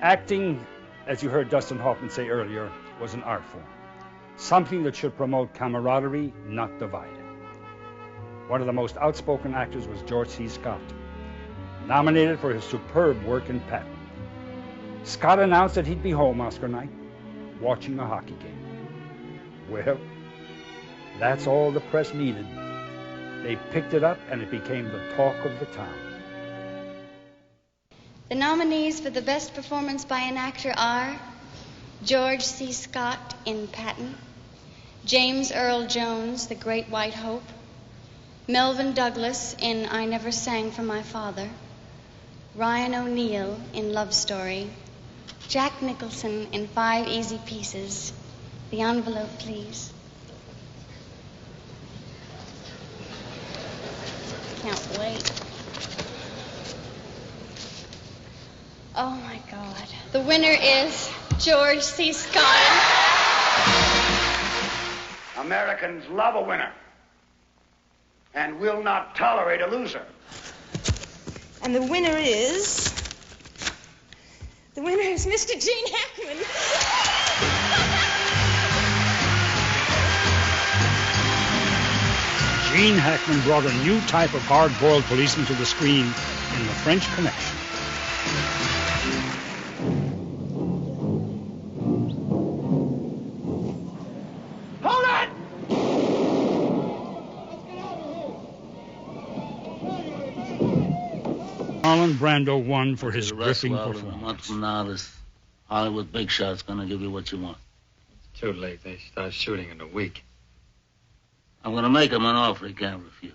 Acting, as you heard Dustin Hoffman say earlier, was an art form, something that should promote camaraderie, not divide it. One of the most outspoken actors was George C. Scott, nominated for his superb work in Patton. Scott announced that he'd be home Oscar night, watching a hockey game. Well, that's all the press needed. They picked it up, and it became the talk of the town. The nominees for the best performance by an actor are George C. Scott in Patton, James Earl Jones, The Great White Hope, Melvyn Douglas in I Never Sang for My Father, Ryan O'Neal in Love Story, Jack Nicholson in 5 Easy Pieces. The envelope, please. Can't wait. Oh, my God. The winner is George C. Scott. Americans love a winner and will not tolerate a loser. And the winner is Mr. Gene Hackman. Gene Hackman brought a new type of hard-boiled policeman to the screen in The French Connection. Hold it! Marlon Brando won for his gripping A performance. month from now, this Hollywood big shot's gonna give you what you want. It's too late. They start shooting in a week. I'm gonna make him an offer he can't refuse.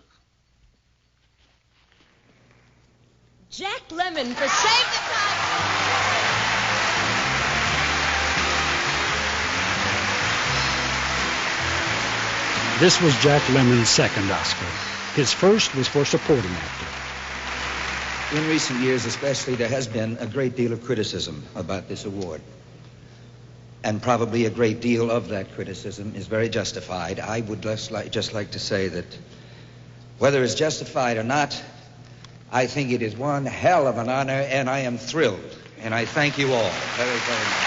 Jack Lemmon for Save the This was Jack Lemmon's second Oscar. His first was for supporting actor. In recent years especially, there has been a great deal of criticism about this award. And probably a great deal of that criticism is very justified. I would just like to say that whether it's justified or not, I think it is one hell of an honor, and I am thrilled. And I thank you all very, very much.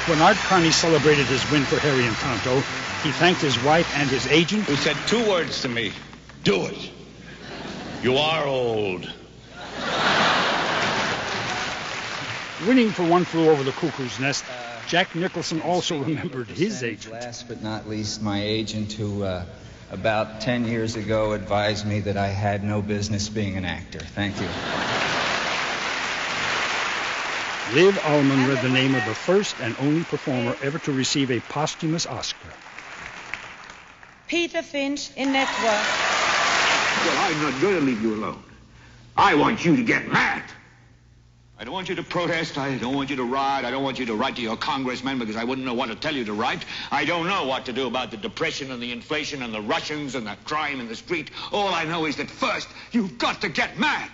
When Art Carney celebrated his win for Harry and Tonto, he thanked his wife and his agent, who said 2 words to me: do it. You are old. Winning for One Flew Over the Cuckoo's Nest, Jack Nicholson also remembered his agent. Last but not least, my agent, who about 10 years ago advised me that I had no business being an actor. Thank you. Liv Ullmann read the name of the first and only performer ever to receive a posthumous Oscar. Peter Finch in Network. Well, I'm not going to leave you alone. I want you to get mad. I don't want you to protest. I don't want you to riot. I don't want you to write to your congressman because I wouldn't know what to tell you to write. I don't know what to do about the depression and the inflation and the Russians and the crime in the street. All I know is that first, you've got to get mad.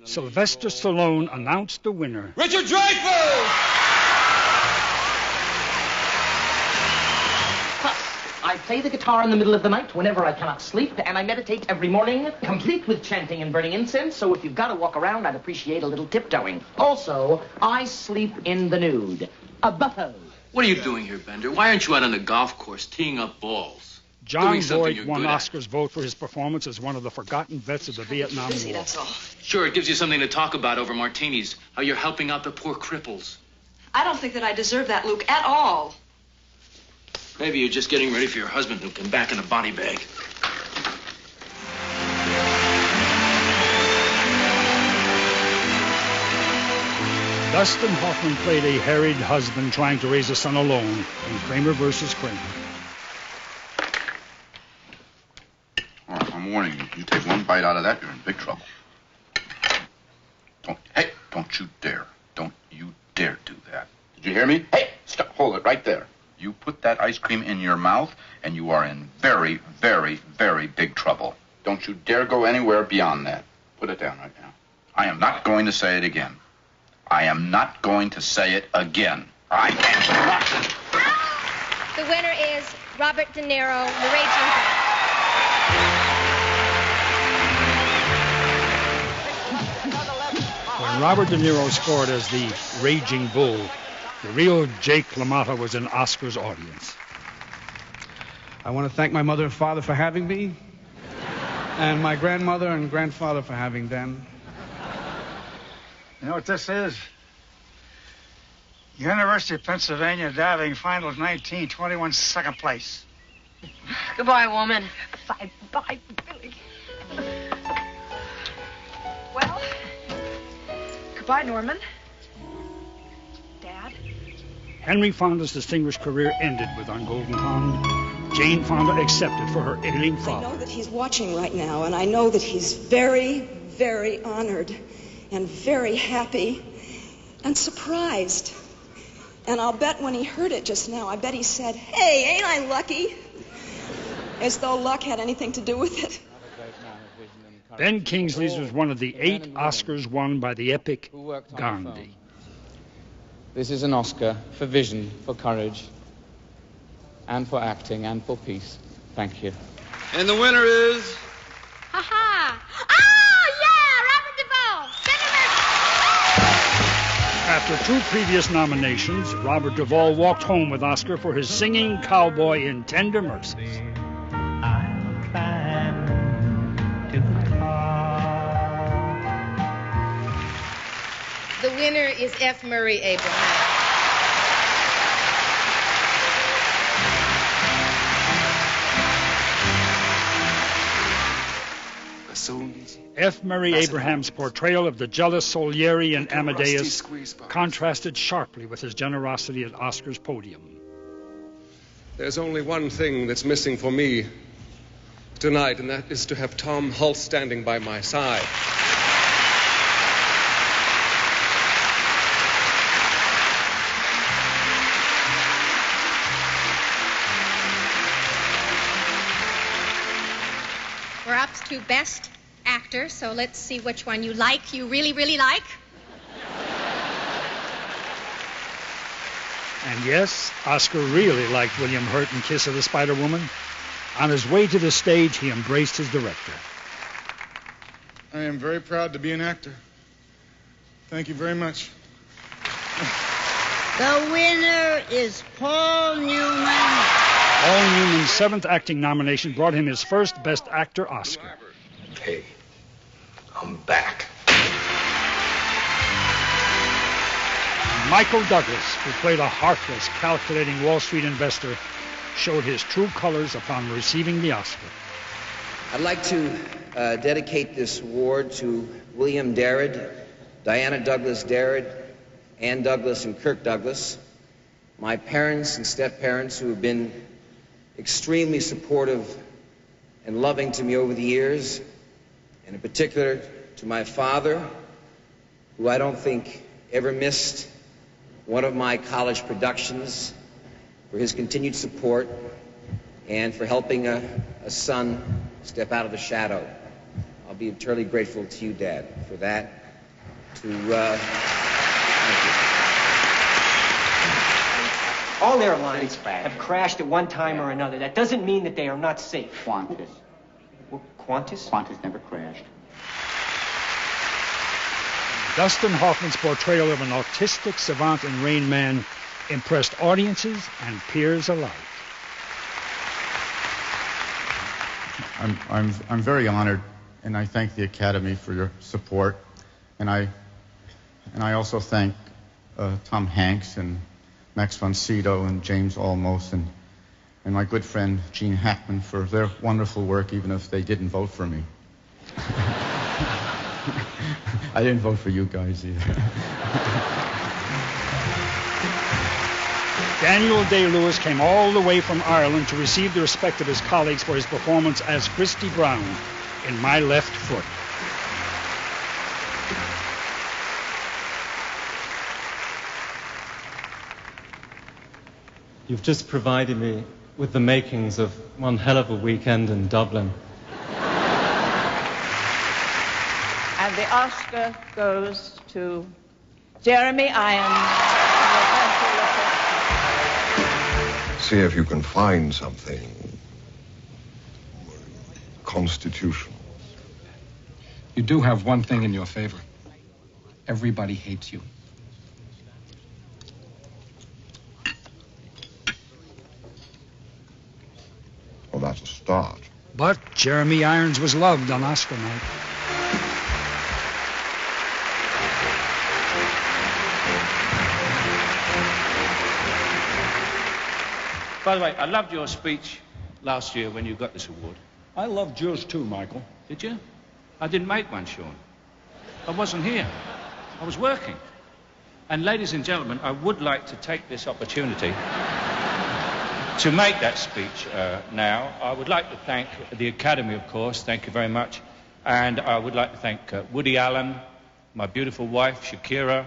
Sylvester Stallone announced the winner. Richard Dreyfuss! I play the guitar in the middle of the night whenever I cannot sleep, and I meditate every morning, complete with chanting and burning incense, so if you've got to walk around, I'd appreciate a little tiptoeing. Also, I sleep in the nude. A butto. What are you doing here, Bender? Why aren't you out on the golf course teeing up balls? John Boyd won Oscar's vote for his performance as one of the forgotten vets of the Vietnam War. That's all. Sure, it gives you something to talk about over martinis, how you're helping out the poor cripples. I don't think that I deserve that, Luke, at all. Maybe you're just getting ready for your husband to come back in a body bag. Dustin Hoffman played a harried husband trying to raise a son alone in Kramer versus Kramer. All right, I'm warning you. You take one bite out of that, you're in big trouble. Don't you dare. Don't you dare do that. Did you hear me? Hey, stop. Hold it right there. You put that ice cream in your mouth, and you are in very, very, very big trouble. Don't you dare go anywhere beyond that. Put it down right now. I am not going to say it again. I am not going to say it again. I am not. The winner is Robert De Niro, The Raging Bull. When Robert De Niro scored as the Raging Bull, the real Jake LaMotta was in Oscar's audience. I want to thank my mother and father for having me, and my grandmother and grandfather for having them. You know what this is? University of Pennsylvania diving finals 1921, second place. Goodbye, woman. Bye, Billy. Well, goodbye, Norman. Dad. Henry Fonda's distinguished career ended with On Golden Pond. Jane Fonda accepted for her ailing father. I know that he's watching right now, and I know that he's very, very honored and very happy and surprised. And I'll bet when he heard it just now, I bet he said, "Hey, ain't I lucky?" As though luck had anything to do with it. Ben Kingsley's was one of the 8 Oscars won by the epic Gandhi. This is an Oscar for vision, for courage, and for acting, and for peace. Thank you. And the winner is... Ha-ha! After 2 previous nominations, Robert Duvall walked home with Oscar for his singing cowboy in Tender Mercies. The winner is F. Murray Abraham. F. Murray Abraham's portrayal of the jealous Salieri in Amadeus contrasted sharply with his generosity at Oscar's podium. There's only one thing that's missing for me tonight, and that is to have Tom Hulce standing by my side. We're up to Best Actor, so let's see which one you like, you really, really like. And yes, Oscar really liked William Hurt in Kiss of the Spider Woman. On his way to the stage, he embraced his director. I am very proud to be an actor. Thank you very much. The winner is Paul Newman. Paul Newman's 7th acting nomination brought him his first Best Actor Oscar. Hey, I'm back. Michael Douglas, who played a heartless, calculating Wall Street investor, showed his true colors upon receiving the Oscar. I'd like to dedicate this award to William Darrad, Diana Douglas Darrad, Ann Douglas and Kirk Douglas, my parents and step-parents who have been extremely supportive and loving to me over the years, and in particular to my father, who I don't think ever missed one of my college productions, for his continued support, and for helping a son step out of the shadow. I'll be eternally grateful to you, Dad, for that. Thank you. All airlines have crashed at one time or another. That doesn't mean that they are not safe. Qantas. Qantas? Qantas never crashed. Dustin Hoffman's portrayal of an autistic savant in Rain Man impressed audiences and peers alike. I'm very honored, and I thank the Academy for your support, and I also thank Tom Hanks and Max von Sydow and James Olmos and my good friend Gene Hackman for their wonderful work, even if they didn't vote for me. I didn't vote for you guys either. Daniel Day-Lewis came all the way from Ireland to receive the respect of his colleagues for his performance as Christy Brown in My Left Foot. You've just provided me with the makings of one hell of a weekend in Dublin. And the Oscar goes to Jeremy Irons. See if you can find something constitutional. You do have one thing in your favor. Everybody hates you. Well, that's a start. But Jeremy Irons was loved on Oscar night. By the way, I loved your speech last year when you got this award. I loved yours too, Michael. Did you? I didn't make one, Sean. I wasn't here. I was working. And ladies and gentlemen, I would like to take this opportunity to make that speech now. I would like to thank the Academy, of course. Thank you very much. And I would like to thank Woody Allen, my beautiful wife, Shakira,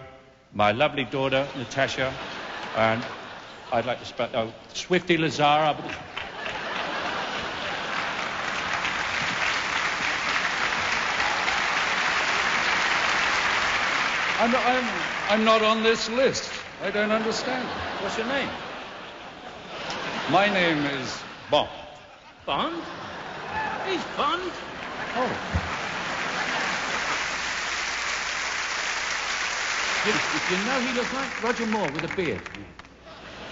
my lovely daughter, Natasha, and I'd like to spell Swifty Lazar. I'm not on this list. I don't understand. What's your name? My name is Bond. Bond? He's Bond? Oh. You know he looks like Roger Moore with a beard.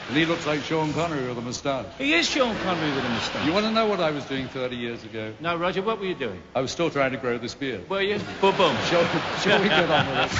And he looks like Sean Connery with a moustache. He is Sean Connery with a moustache. You want to know what I was doing 30 years ago? No, Roger, what were you doing? I was still trying to grow this beard. Were you? Boom, boom. Shall we get on with it?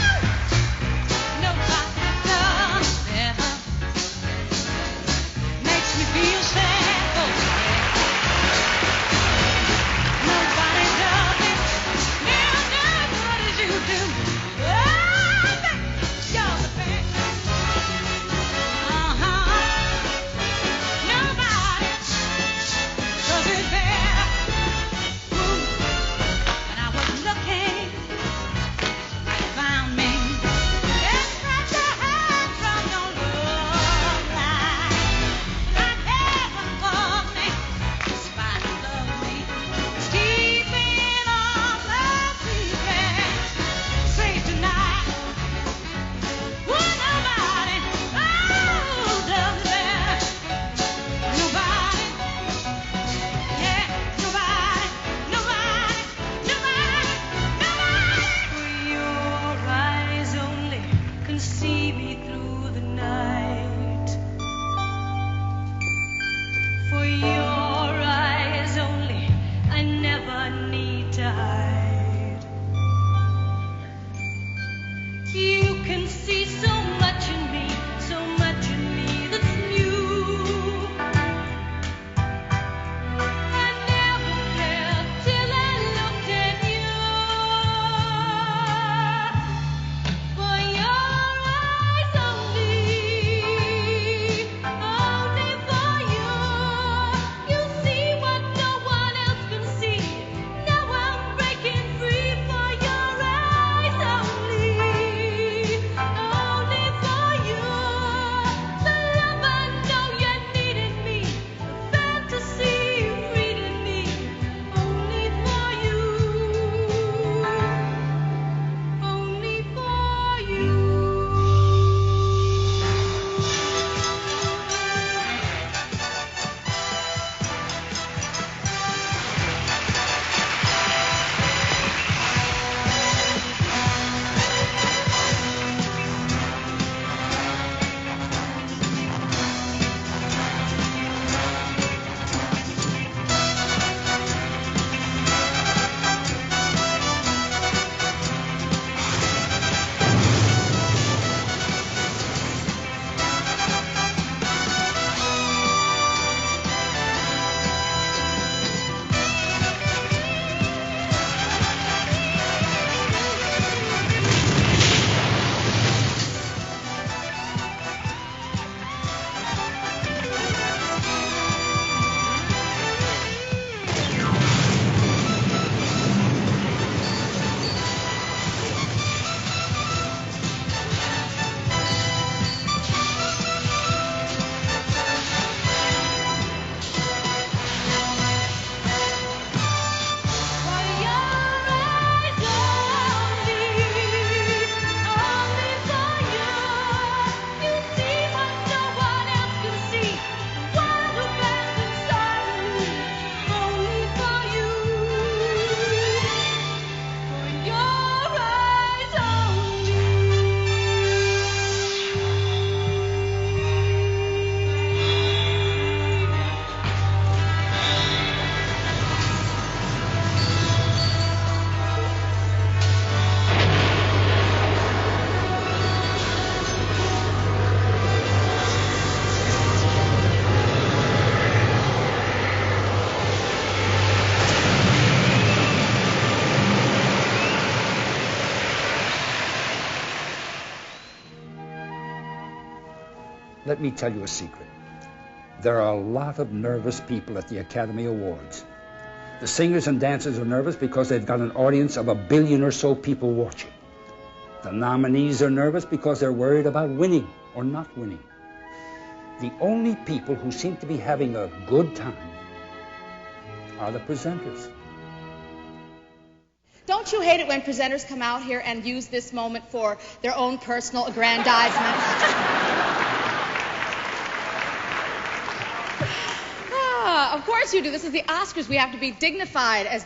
Oh Let me tell you a secret. There are a lot of nervous people at the Academy Awards. The singers and dancers are nervous because they've got an audience of 1 billion or so people watching. The nominees are nervous because they're worried about winning or not winning. The only people who seem to be having a good time are the presenters. Don't you hate it when presenters come out here and use this moment for their own personal aggrandizement? Of course you do. This is the Oscars. We have to be dignified as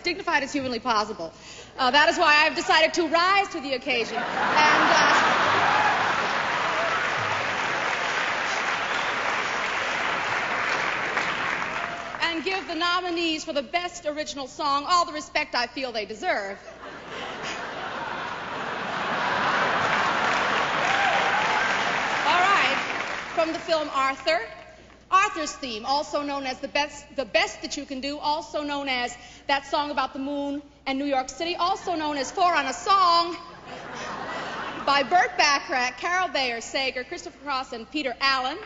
humanly possible. That is why I've decided to rise to the occasion and give the nominees for the Best Original Song all the respect I feel they deserve. All right. From the film Arthur, Arthur's theme, also known as the best that you can do, also known as that song about the moon and New York City, also known as Four on a Song, by Burt Bacharach, Carol Bayer Sager, Christopher Cross, and Peter Allen.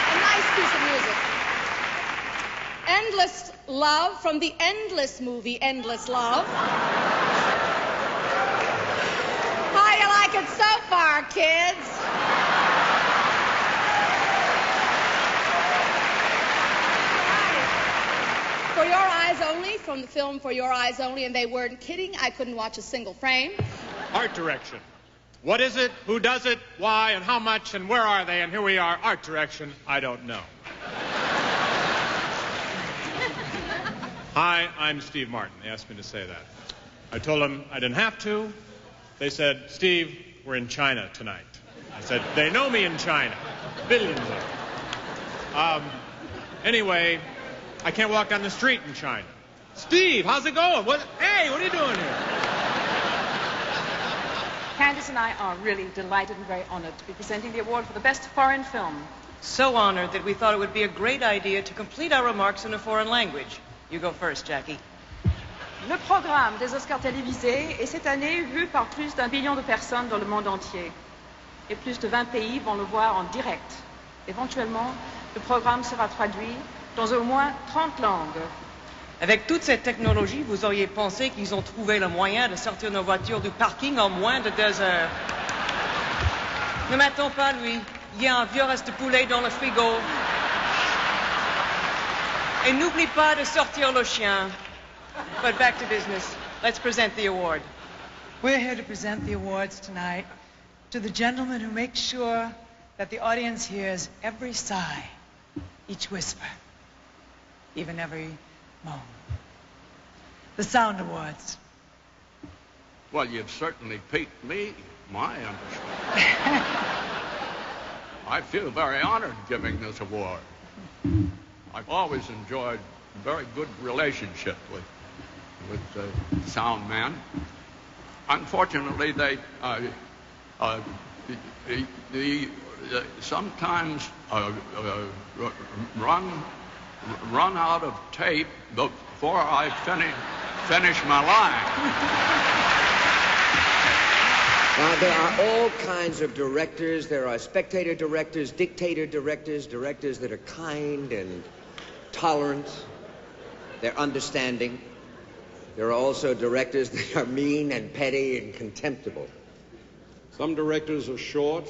A nice piece of music. Endless Love from the Endless movie, Endless Love. How you like it so far, kids? For Your Eyes Only, from the film For Your Eyes Only, and they weren't kidding. I couldn't watch a single frame. Art direction. What is it? Who does it? Why? And how much? And where are they? And here we are. Art direction. I don't know. Hi, I'm Steve Martin. They asked me to say that. I told them I didn't have to. They said, Steve, we're in China tonight. I said, they know me in China. Billions of them. Anyway, I can't walk down the street in China. Steve, how's it going? Hey, what are you doing here? Candace and I are really delighted and very honored to be presenting the award for the best foreign film. So honored that we thought it would be a great idea to complete our remarks in a foreign language. You go first, Jackie. Le programme des Oscars télévisés est cette année vu par plus d'1 billion de personnes dans le monde entier. Et plus de 20 pays vont le voir en direct. Éventuellement, le programme sera traduit dans au moins 30 langues. Avec toute cette technologie, vous auriez pensé qu'ils ont trouvé le moyen de sortir nos voitures du parking en moins de 2 heures. Ne m'attends pas, lui. Il y a un vieux reste de poulet dans le frigo. Et n'oublie pas de sortir le chien. But back to business. Let's present the award. We're here to present the awards tonight to the gentleman who makes sure that the audience hears every sigh, each whisper, even every moan. The Sound Awards. Well, you've certainly piqued me, my interest. I feel very honored giving this award. I've always enjoyed a very good relationship with the sound man. Unfortunately, they sometimes run out of tape before I finish my line. There are all kinds of directors. There are spectator directors, dictator directors, directors that are kind and tolerant. They're understanding. There are also directors that are mean and petty and contemptible. Some directors are short.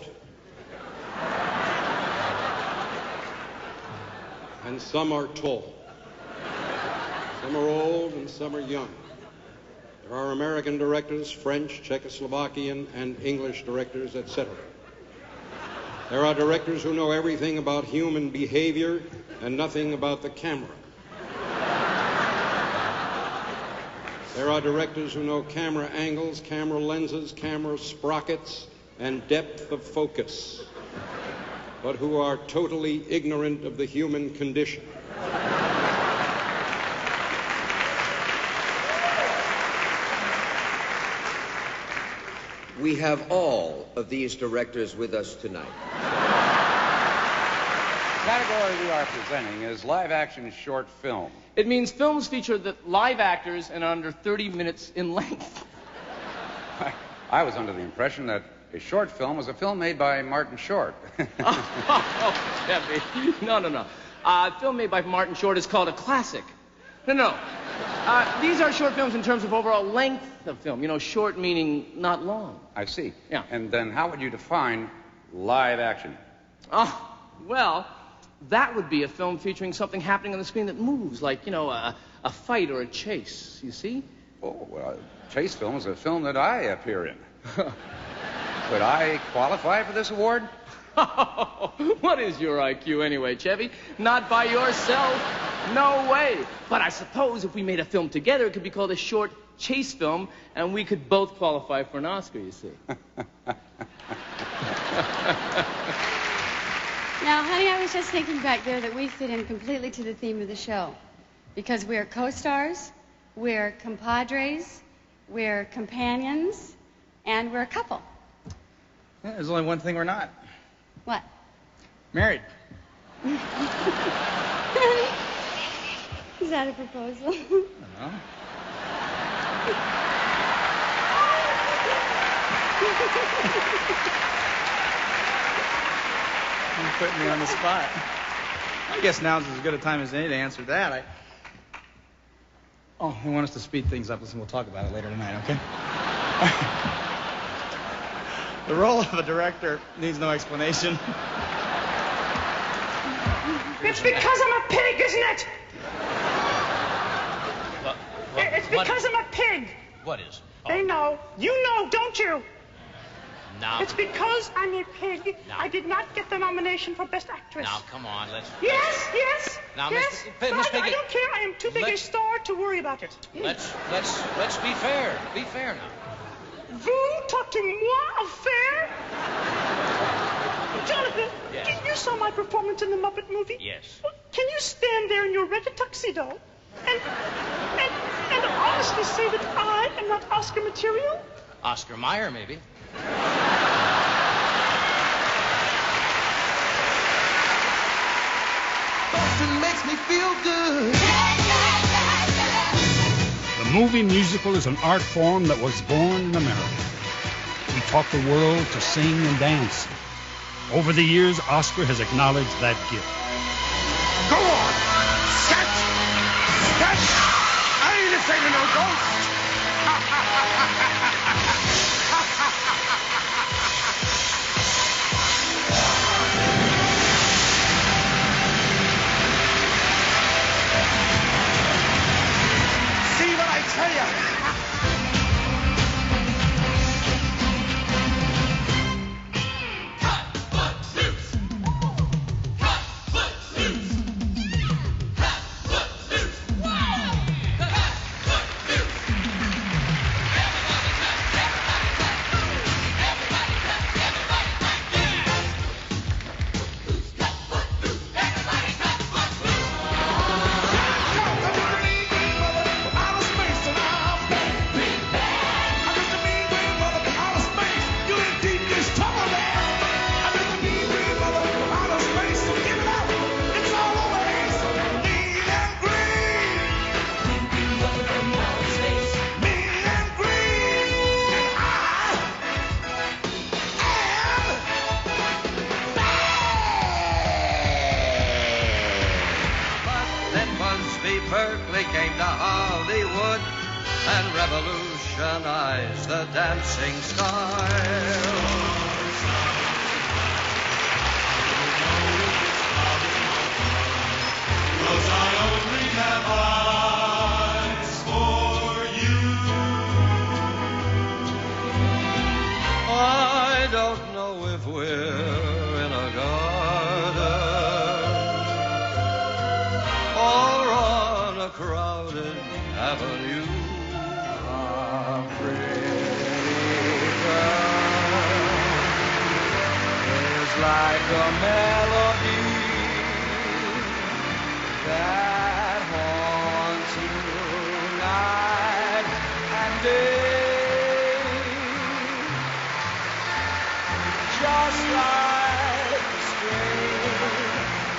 And some are tall. Some are old and some are young. There are American directors, French, Czechoslovakian, and English directors, etc. There are directors who know everything about human behavior and nothing about the camera. There are directors who know camera angles, camera lenses, camera sprockets, and depth of focus, but who are totally ignorant of the human condition. We have all of these directors with us tonight. The category we are presenting is live-action short film. It means films feature the live actors and are under 30 minutes in length. I was under the impression that A short film is a film made by Martin Short. Oh, Debbie. No. A film made by Martin Short is called a classic. No. These are short films in terms of overall length of film. You know, short meaning not long. I see. Yeah. And then how would you define live action? Oh, well, that would be a film featuring something happening on the screen that moves, like, you know, a fight or a chase, you see? Oh, well, a chase film is a film that I appear in. Could I qualify for this award? What is your IQ anyway, Chevy? Not by yourself. No way. But I suppose if we made a film together, it could be called a short chase film, and we could both qualify for an Oscar, you see. Now, honey, I was just thinking back there that we fit in completely to the theme of the show. Because we're co-stars, we're compadres, we're companions, and we're a couple. Yeah, there's only one thing we're not. What? Married. Is that a proposal? No. You're putting me on the spot. I guess now's as good a time as any to answer that. Oh, they want us to speed things up. Listen, we'll talk about it later tonight, okay? The role of a director needs no explanation. It's because I'm a pig, isn't it? It's because I'm a pig. What is? They know. You know, don't you? Now. It's because I'm a pig. Now. I did not get the nomination for Best Actress. Now, come on, let's... Yes. Now, yes. Miss I Piggy... don't care. I am too big a star to worry about it. Let's be fair. Be fair now. Vous talkez-moi affair? Jonathan, Yes. you saw my performance in the Muppet movie? Yes. Can you stand there in your red tuxedo and honestly say that I am not Oscar material? Oscar Mayer, maybe. Boston makes me feel good. The movie musical is an art form that was born in America. We taught the world to sing and dance. Over the years, Oscar has acknowledged that gift. Go on! Sketch! Sketch! I ain't afraid of no ghosts! See what I tell you? Berkeley came to Hollywood and revolutionized the dancing style. Cause I only have eyes for you. I don't know if we're in a garden or on a crowded avenue. A pretty girl is like a melody that haunts you night and day, just like the strain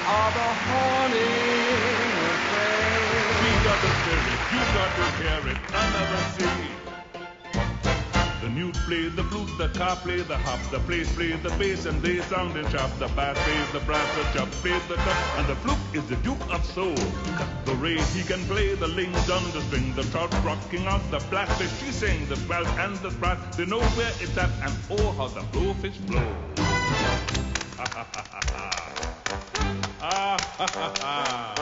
of a haunting refrain. We got the spirit, you got to carry, I never see. The mute play the flute, the car play the hop, the place play the bass, and they sound and chop. The bass plays the brass, the chop plays the cup, and the fluke is the Duke of Soul. The ray he can play, the lings on the string, the trout rocking out, the blackfish she sing, the trout and the sprat, they know where it's at, and oh how the blowfish blow. Ha ha ha ha ha. Ah ha ha ha.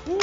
Woo.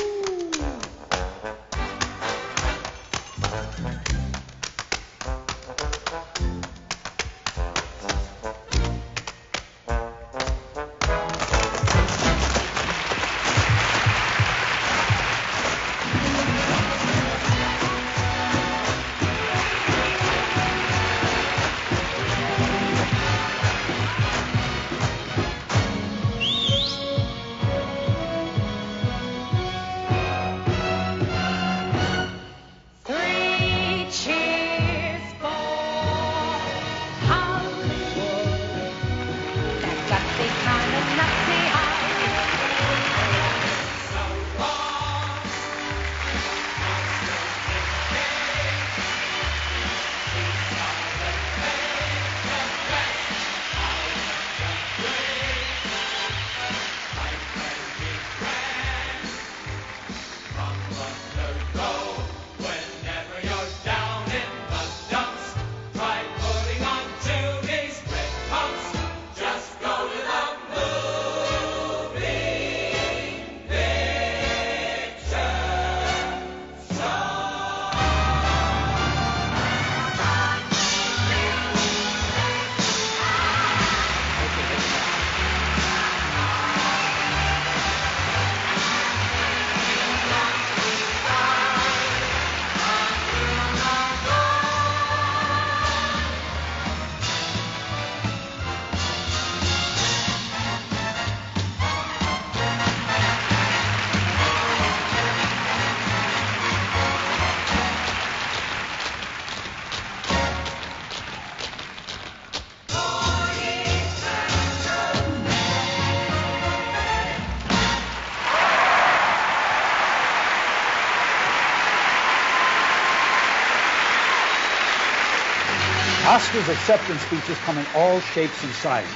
Oscar's acceptance speeches come in all shapes and sizes.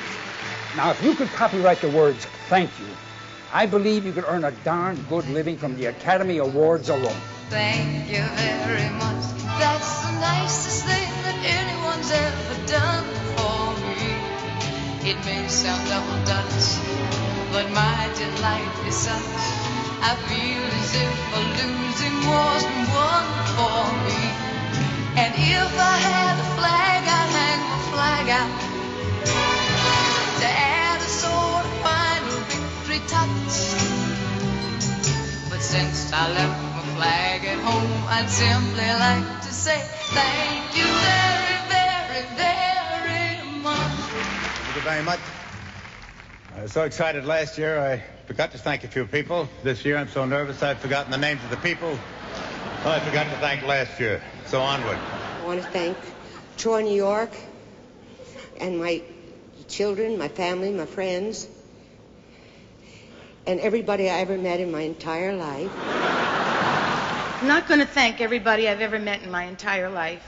Now, if you could copyright the words, "Thank you," I believe you could earn a darn good living from the Academy Awards alone. Thank you very much. That's the nicest thing that anyone's ever done for me. It may sound double Dutch, but my delight is such. I feel as if a losing war's been won for me. And if I had a flag, I'd hang my flag out to add a sort of final victory touch. But since I left my flag at home, I'd simply like to say thank you very, very, very much. Thank you very much. I was so excited last year, I forgot to thank a few people. This year, I'm so nervous, I've forgotten the names of the people. Oh, I forgot to thank last year. So onward. I want to thank Troy, New York, and my children, my family, my friends, and everybody I ever met in my entire life. I'm not going to thank everybody I've ever met in my entire life.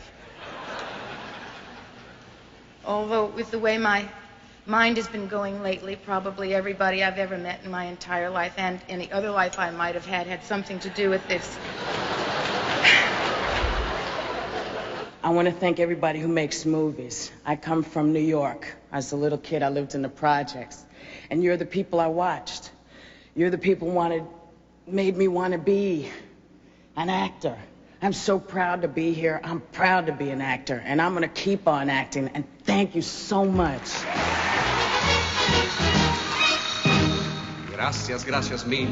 Although, with the way my mind has been going lately, probably everybody I've ever met in my entire life and any other life I might have had something to do with this. I want to thank everybody who makes movies. I come from New York. As a little kid, I lived in the projects. And you're the people I watched. You're the people made me want to be an actor. I'm so proud to be here. I'm proud to be an actor. And I'm going to keep on acting. And thank you so much. Gracias, gracias mil.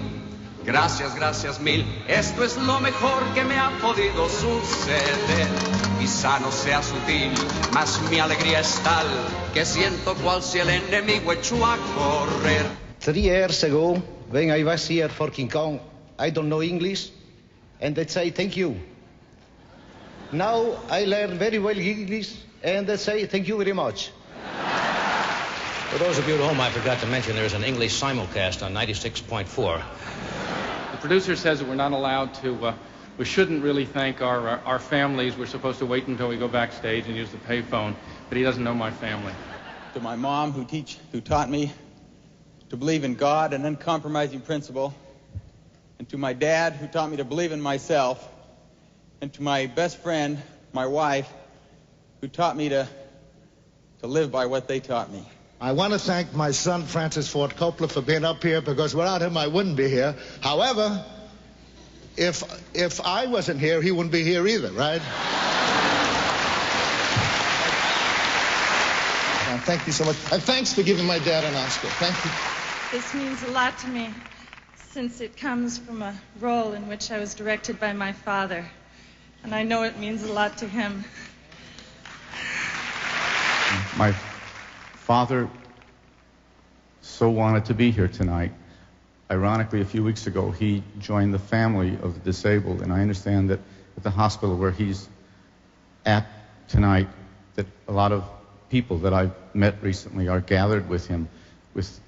Gracias, gracias mil. Esto es lo mejor que me ha podido suceder. Quizá no sea sutil, mas mi alegría es tal que siento cual si el enemigo echó a correr. 3 years ago, when I was here for King Kong, I don't know English, and they say thank you. Now I learn very well English, and they say thank you very much. For those of you at home, I forgot to mention there's an English simulcast on 96.4. The producer says that we're not allowed to We shouldn't really thank our families. We're supposed to wait until we go backstage and use the payphone, but he doesn't know my family. To my mom, who taught me to believe in God, an uncompromising principle, and to my dad, who taught me to believe in myself, and to my best friend, my wife, who taught me to live by what they taught me. I want to thank my son, Francis Ford Coppola, for being up here, because without him, I wouldn't be here. However, if I wasn't here, he wouldn't be here either, right? Thank you so much. And thanks for giving my dad an Oscar. Thank you. This means a lot to me, since it comes from a role in which I was directed by my father. And I know it means a lot to him. My father so wanted to be here tonight. Ironically, a few weeks ago, he joined the family of the disabled, and I understand that at the hospital where he's at tonight, that a lot of people that I've met recently are gathered with him with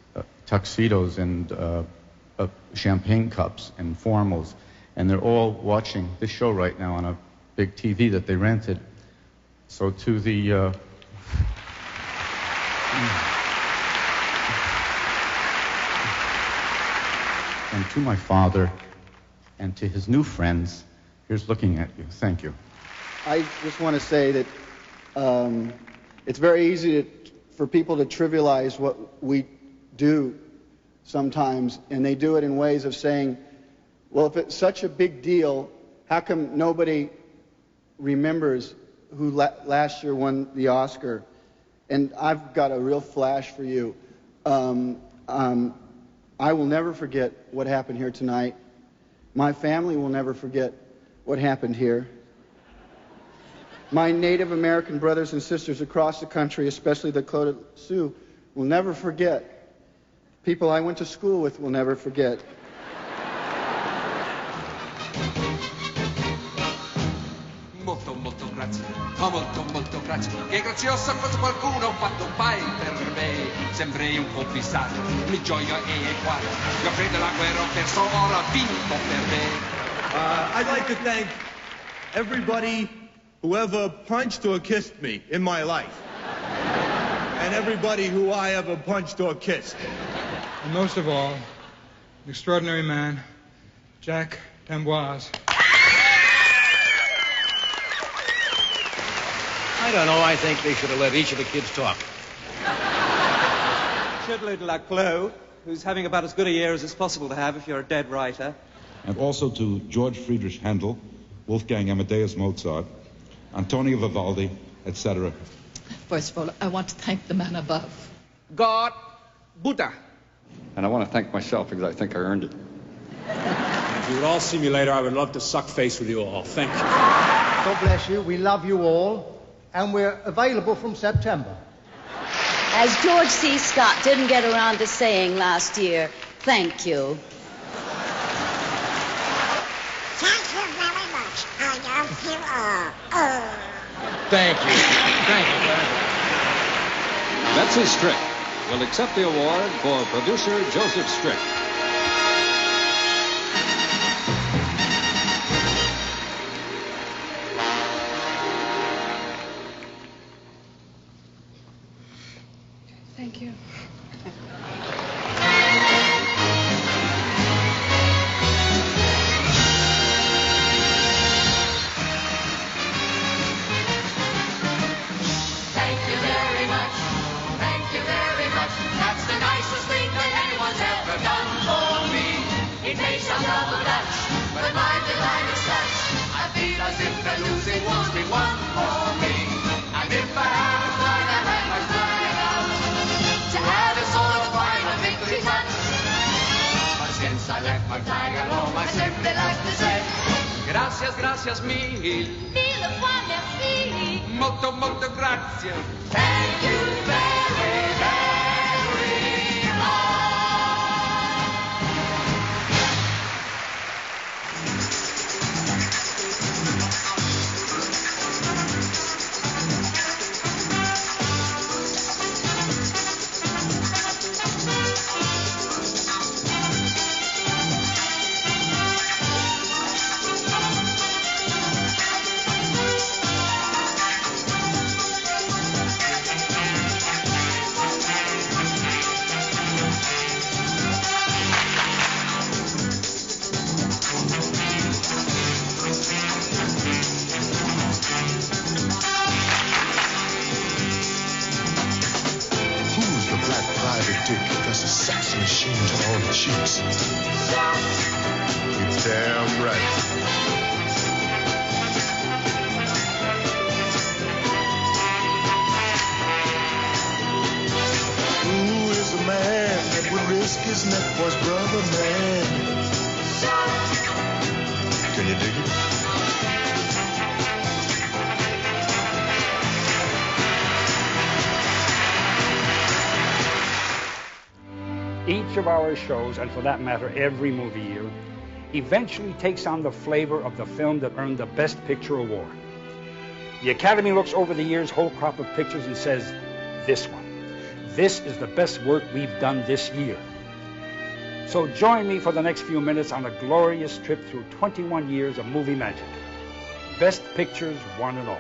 tuxedos and champagne cups and formals, and they're all watching this show right now on a big TV that they rented. So to the and to my father and to his new friends, here's looking at you. Thank you. I just want to say that it's very easy for people to trivialize what we do sometimes, and they do it in ways of saying, well, if it's such a big deal, how come nobody remembers who last year won the Oscar? And I've got a real flash for you. I will never forget what happened here tonight. My family will never forget what happened here. My Native American brothers and sisters across the country, especially the Dakota Sioux, will never forget. People I went to school with will never forget. Molto grazie, molto grazie. Che graziosa cosa qualcuno ha fatto mai per me. Sembrei un commissario, mi gioia e quale. Io credo la guerra ho perso, ora vinto per me. I'd like to thank everybody who ever punched or kissed me in my life. And everybody who I ever punched or kissed. And most of all, the extraordinary man, Jack d'Amboise. I don't know. I think they should have let each of the kids talk. Chidley de la Clos, who's having about as good a year as it's possible to have if you're a dead writer. And also to George Friedrich Handel, Wolfgang Amadeus Mozart, Antonio Vivaldi, etc. First of all, I want to thank the man above. God, Buddha. And I want to thank myself because I think I earned it. If you would all see me later, I would love to suck face with you all. Thank you. God bless you. We love you all. And we're available from September. As George C. Scott didn't get around to saying last year, thank you. Thank you very much. I love you all. Thank you. Thank you, Frank. Betsy Strick will accept the award for producer Joseph Strick. Thank you. Thank you very much. Thank you very much. That's the nicest thing that anyone's ever done for me. It may sound double Dutch, but my delight is such. I feel as if the losing won't be one for me. And if I have a fight, I have my flying out to have a sort of final victory touch. But since I left my flag at home, I simply like to say, gracias, gracias mil. Mille fois merci. Molto grazie. Thank you very, very much. dick that's a sex machine to all the chicks. You're damn right. Man that would risk his neck for his brother, man. Can you dig it? Each of our shows, and for that matter, every movie year, eventually takes on the flavor of the film that earned the Best Picture award. The Academy looks over the year's whole crop of pictures and says, this one. This is the best work we've done this year. So join me for the next few minutes on a glorious trip through 21 years of movie magic. Best Pictures, one and all.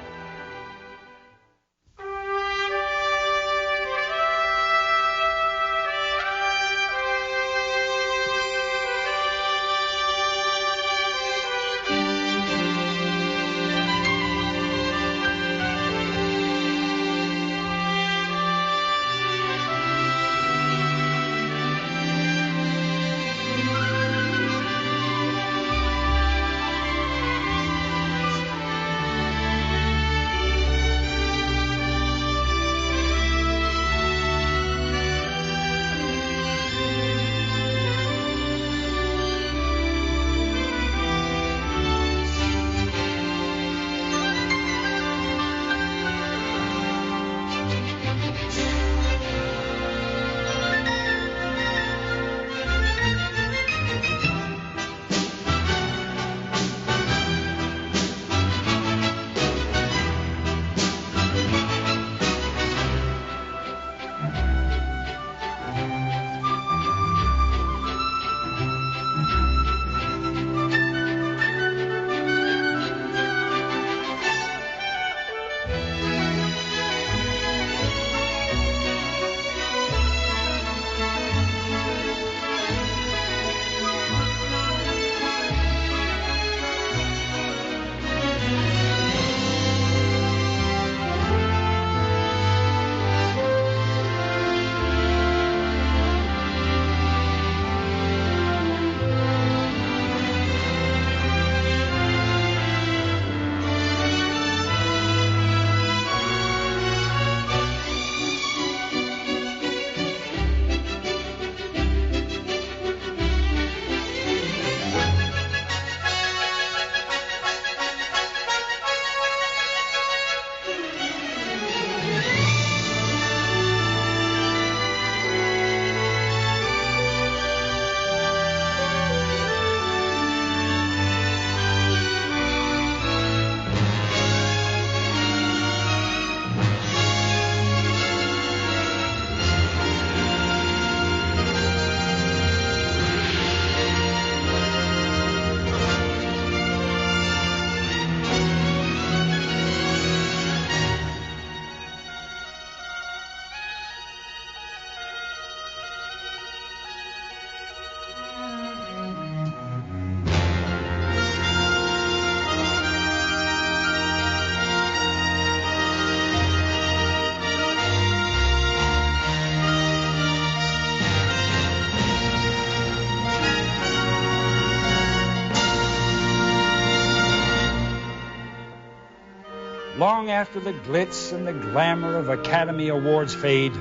Long after the glitz and the glamour of Academy Awards fade,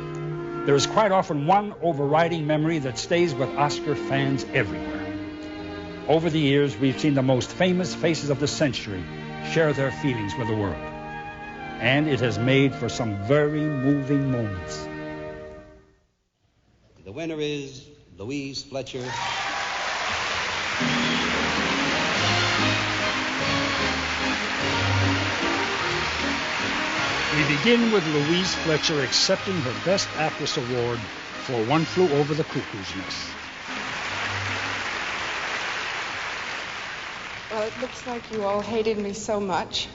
there is quite often one overriding memory that stays with Oscar fans everywhere. Over the years, we've seen the most famous faces of the century share their feelings with the world. And it has made for some very moving moments. The winner is Louise Fletcher. We begin with Louise Fletcher accepting her Best Actress Award for One Flew Over the Cuckoo's Nest. Well, it looks like you all hated me so much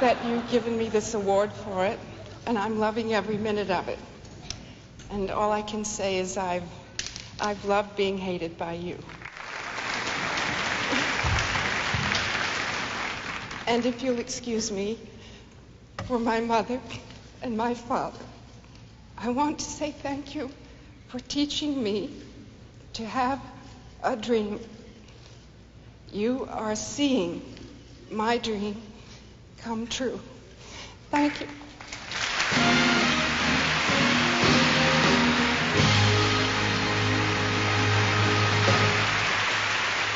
that you've given me this award for it, and I'm loving every minute of it. And all I can say is I've loved being hated by you. And if you'll excuse me, for my mother and my father, I want to say thank you for teaching me to have a dream. You are seeing my dream come true. Thank you.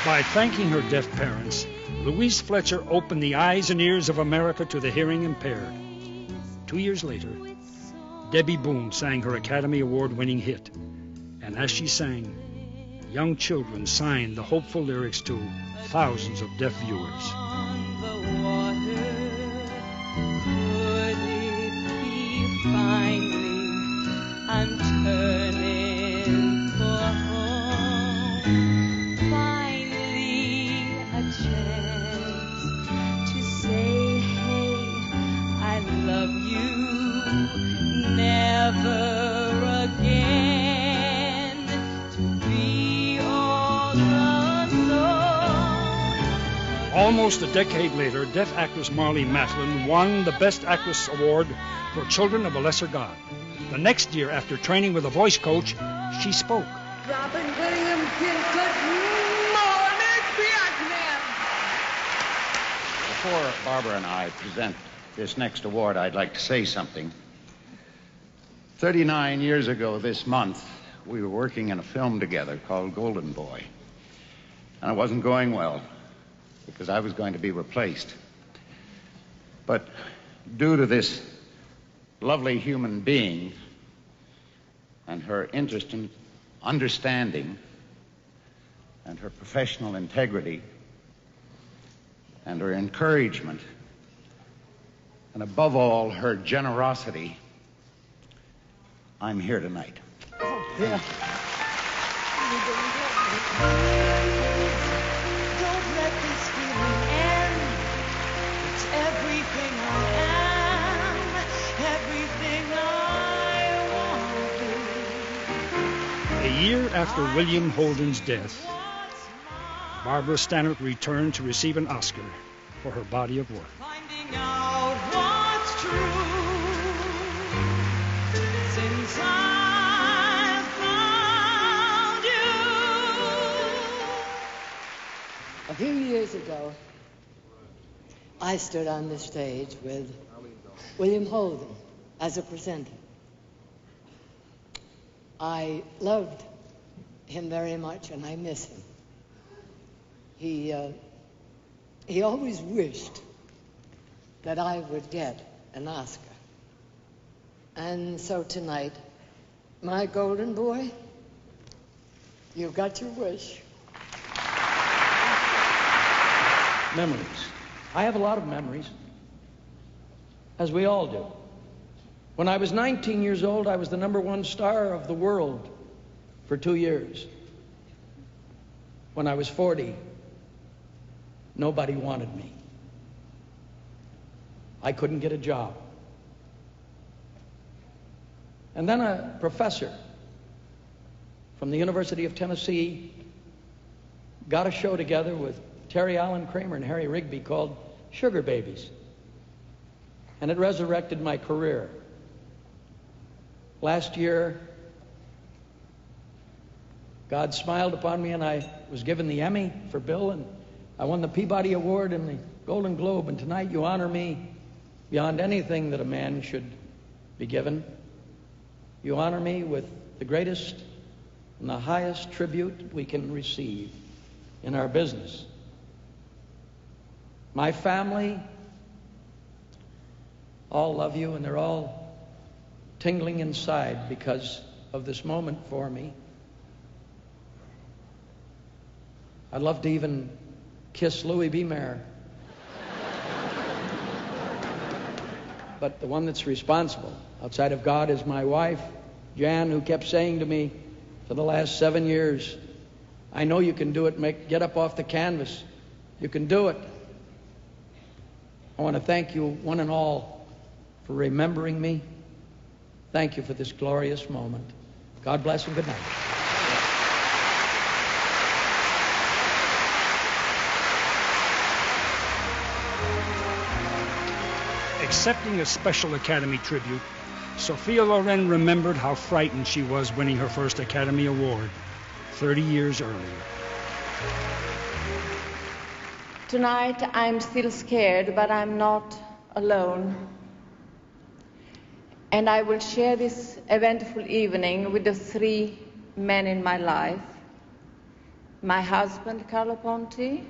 By thanking her deaf parents, Louise Fletcher opened the eyes and ears of America to the hearing impaired. 2 years later, Debbie Boone sang her Academy Award-winning hit. And as she sang, young children signed the hopeful lyrics to thousands of deaf viewers. Finally, I'm turning for home. Finally, a chance to say, hey, I love you. Never again to be all alone. Almost a decade later, deaf actress Marlee Matlin won the Best Actress Award for Children of a Lesser God. The next year, after training with a voice coach, she spoke. Robin Williams, good morning, Vietnam. Before Barbara and I present this next award, I'd like to say something. 39 years ago this month, we were working in a film together called Golden Boy. And it wasn't going well because I was going to be replaced. But due to this lovely human being and her interest in understanding and her professional integrity and her encouragement and above all her generosity, I'm here tonight. Oh, yeah. Don't let this feeling end. It's everything I am, everything I want to be. A year after William Holden's death, Barbara Stanwyck returned to receive an Oscar for her body of work. Finding out what's true. Since I found you. A few years ago, I stood on the stage with William Holden as a presenter. I loved him very much, and I miss him. He always wished that I would get an Oscar. And so tonight, my golden boy, you've got your wish. Memories. I have a lot of memories, as we all do. When I was 19 years old, I was the #1 star of the world for 2 years. When I was 40, nobody wanted me. I couldn't get a job. And then a professor from the University of Tennessee got a show together with Terry Allen Kramer and Harry Rigby called Sugar Babies. And it resurrected my career. Last year, God smiled upon me and I was given the Emmy for Bill, and I won the Peabody Award and the Golden Globe, and tonight you honor me beyond anything that a man should be given. You honor me with the greatest and the highest tribute we can receive in our business. My family all love you, and they're all tingling inside because of this moment for me. I'd love to even kiss Louis B. Mayer. But the one that's responsible outside of God is my wife, Jan, who kept saying to me for the last 7 years, I know you can do it, get up off the canvas. You can do it. I want to thank you, one and all, for remembering me. Thank you for this glorious moment. God bless and good night. Accepting a special Academy tribute, Sophia Loren remembered how frightened she was winning her first Academy Award 30 years earlier. Tonight I'm still scared, but I'm not alone. And I will share this eventful evening with the three men in my life. My husband, Carlo Ponti,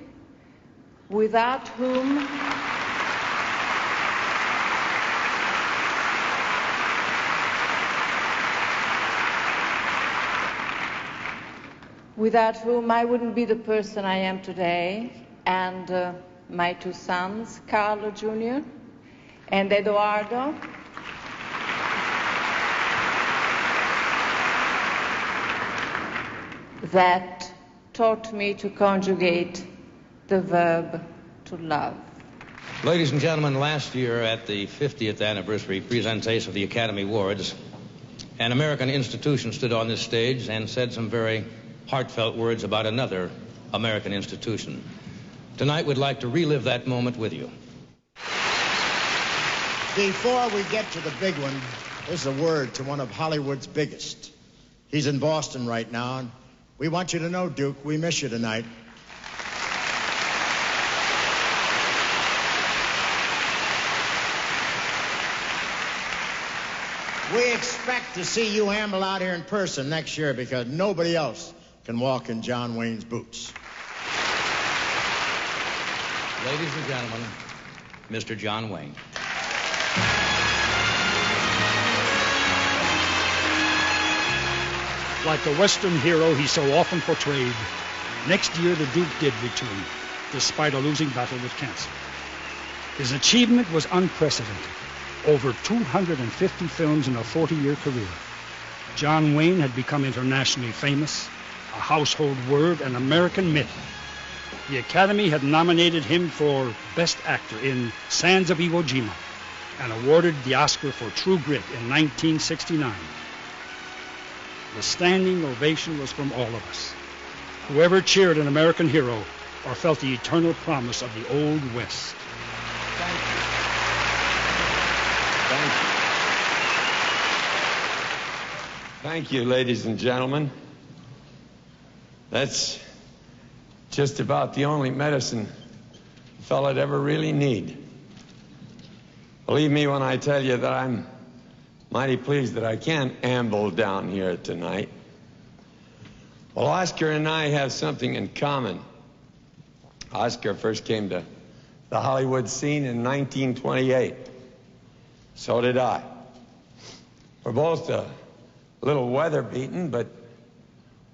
without whom I wouldn't be the person I am today, and my two sons, Carlo Jr. and Eduardo. That taught me to conjugate the verb to love. Ladies and gentlemen, last year at the 50th anniversary presentation of the Academy Awards, an American institution stood on this stage and said some very heartfelt words about another American institution. Tonight we'd like to relive that moment with you. Before we get to the big one, there's a word to one of Hollywood's biggest. He's in Boston right now, and we want you to know, Duke, we miss you tonight. We expect to see you amble out here in person next year because nobody else can walk in John Wayne's boots. Ladies and gentlemen, Mr. John Wayne. Like the Western hero he so often portrayed, next year the Duke did return, despite a losing battle with cancer. His achievement was unprecedented. Over 250 films in a 40-year career. John Wayne had become internationally famous, a household word, an American myth. The Academy had nominated him for Best Actor in Sands of Iwo Jima and awarded the Oscar for True Grit in 1969. The standing ovation was from all of us. Whoever cheered an American hero or felt the eternal promise of the Old West. Thank you. Thank you. Thank you, ladies and gentlemen. That's just about the only medicine a fella'd ever really need. Believe me when I tell you that I'm mighty pleased that I can amble down here tonight. Well, Oscar and I have something in common. Oscar first came to the Hollywood scene in 1928. So did I. We're both a little weather-beaten, but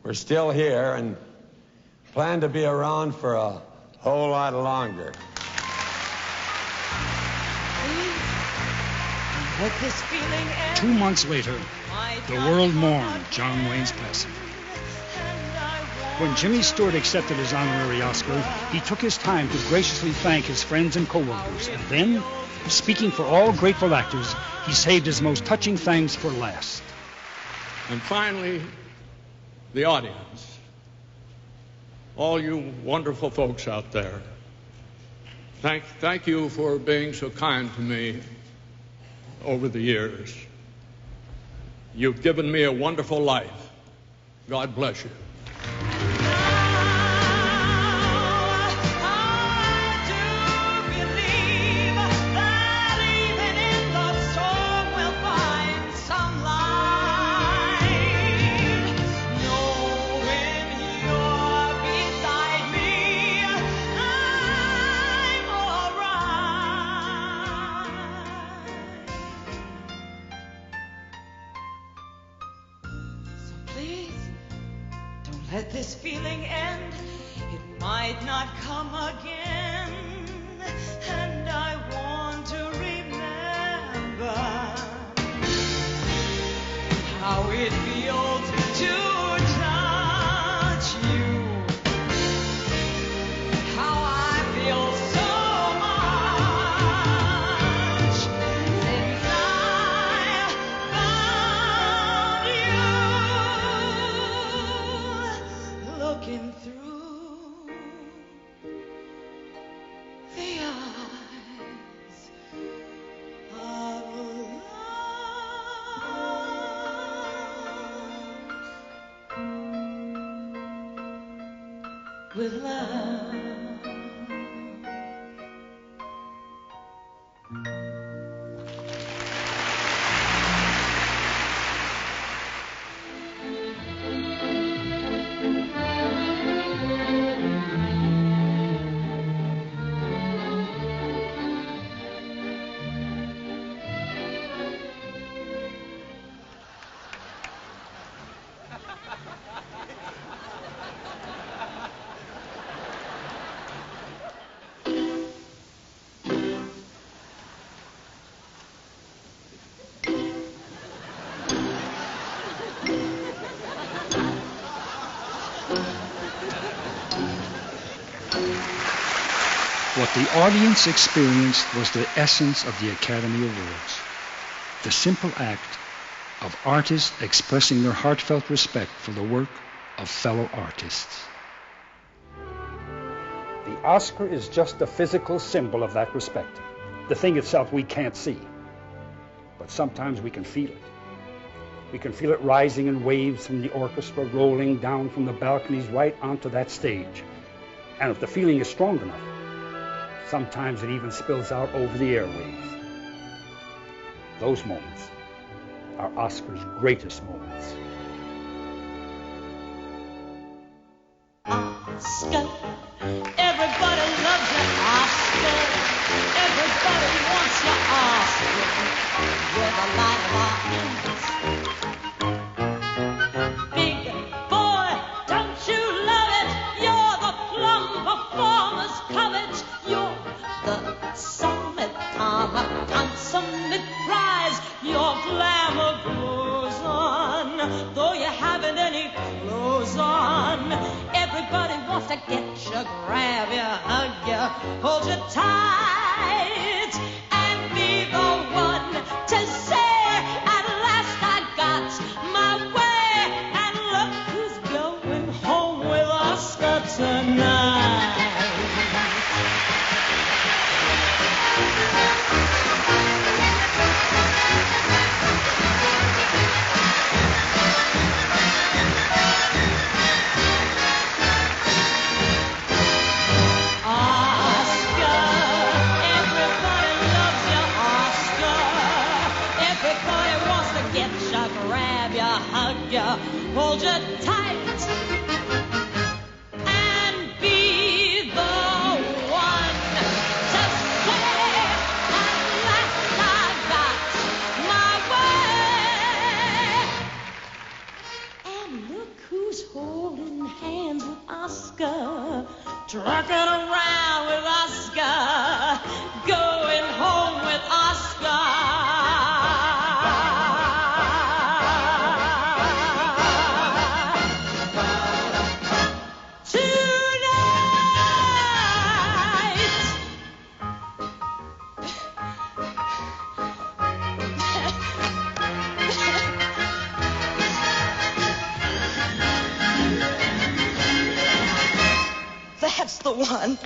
we're still here and plan to be around for a whole lot longer. Let this feeling end. 2 months later, the world mourned John Wayne's passing. When Jimmy Stewart accepted his honorary Oscar, he took his time to graciously thank his friends and co-workers, and then, speaking for all grateful actors, he saved his most touching thanks for last. And finally, the audience. All you wonderful folks out there. Thank you for being so kind to me over the years. You've given me a wonderful life. God bless you. Let this feeling end, it might not come again, and I want to remember how it feels to touch you, how I feel so much since I found you. Looking through with love. What the audience experienced was the essence of the Academy Awards. The simple act of artists expressing their heartfelt respect for the work of fellow artists. The Oscar is just a physical symbol of that respect. The thing itself we can't see, but sometimes we can feel it. We can feel it rising in waves from the orchestra, rolling down from the balconies right onto that stage. And if the feeling is strong enough, sometimes it even spills out over the airwaves. Those moments are Oscar's greatest moments. Oscar, everybody loves you, Oscar. Everybody wants you, Oscar. You're the light of our hands. Big boy, don't you love it? You're the plum performer's covet. You're the summit of a consummate prize. Your glamour glows on, though you haven't any clothes on. Everybody wants to get you, grab you, hug you, hold you tight, and be the one to say, at last I got my way. And look who's going home with Oscar tonight. Hold you tight and be the one to say, at last I got my way. And look who's holding hands with Oscar, trucking around with Oscar, going home with Oscar. That's the one.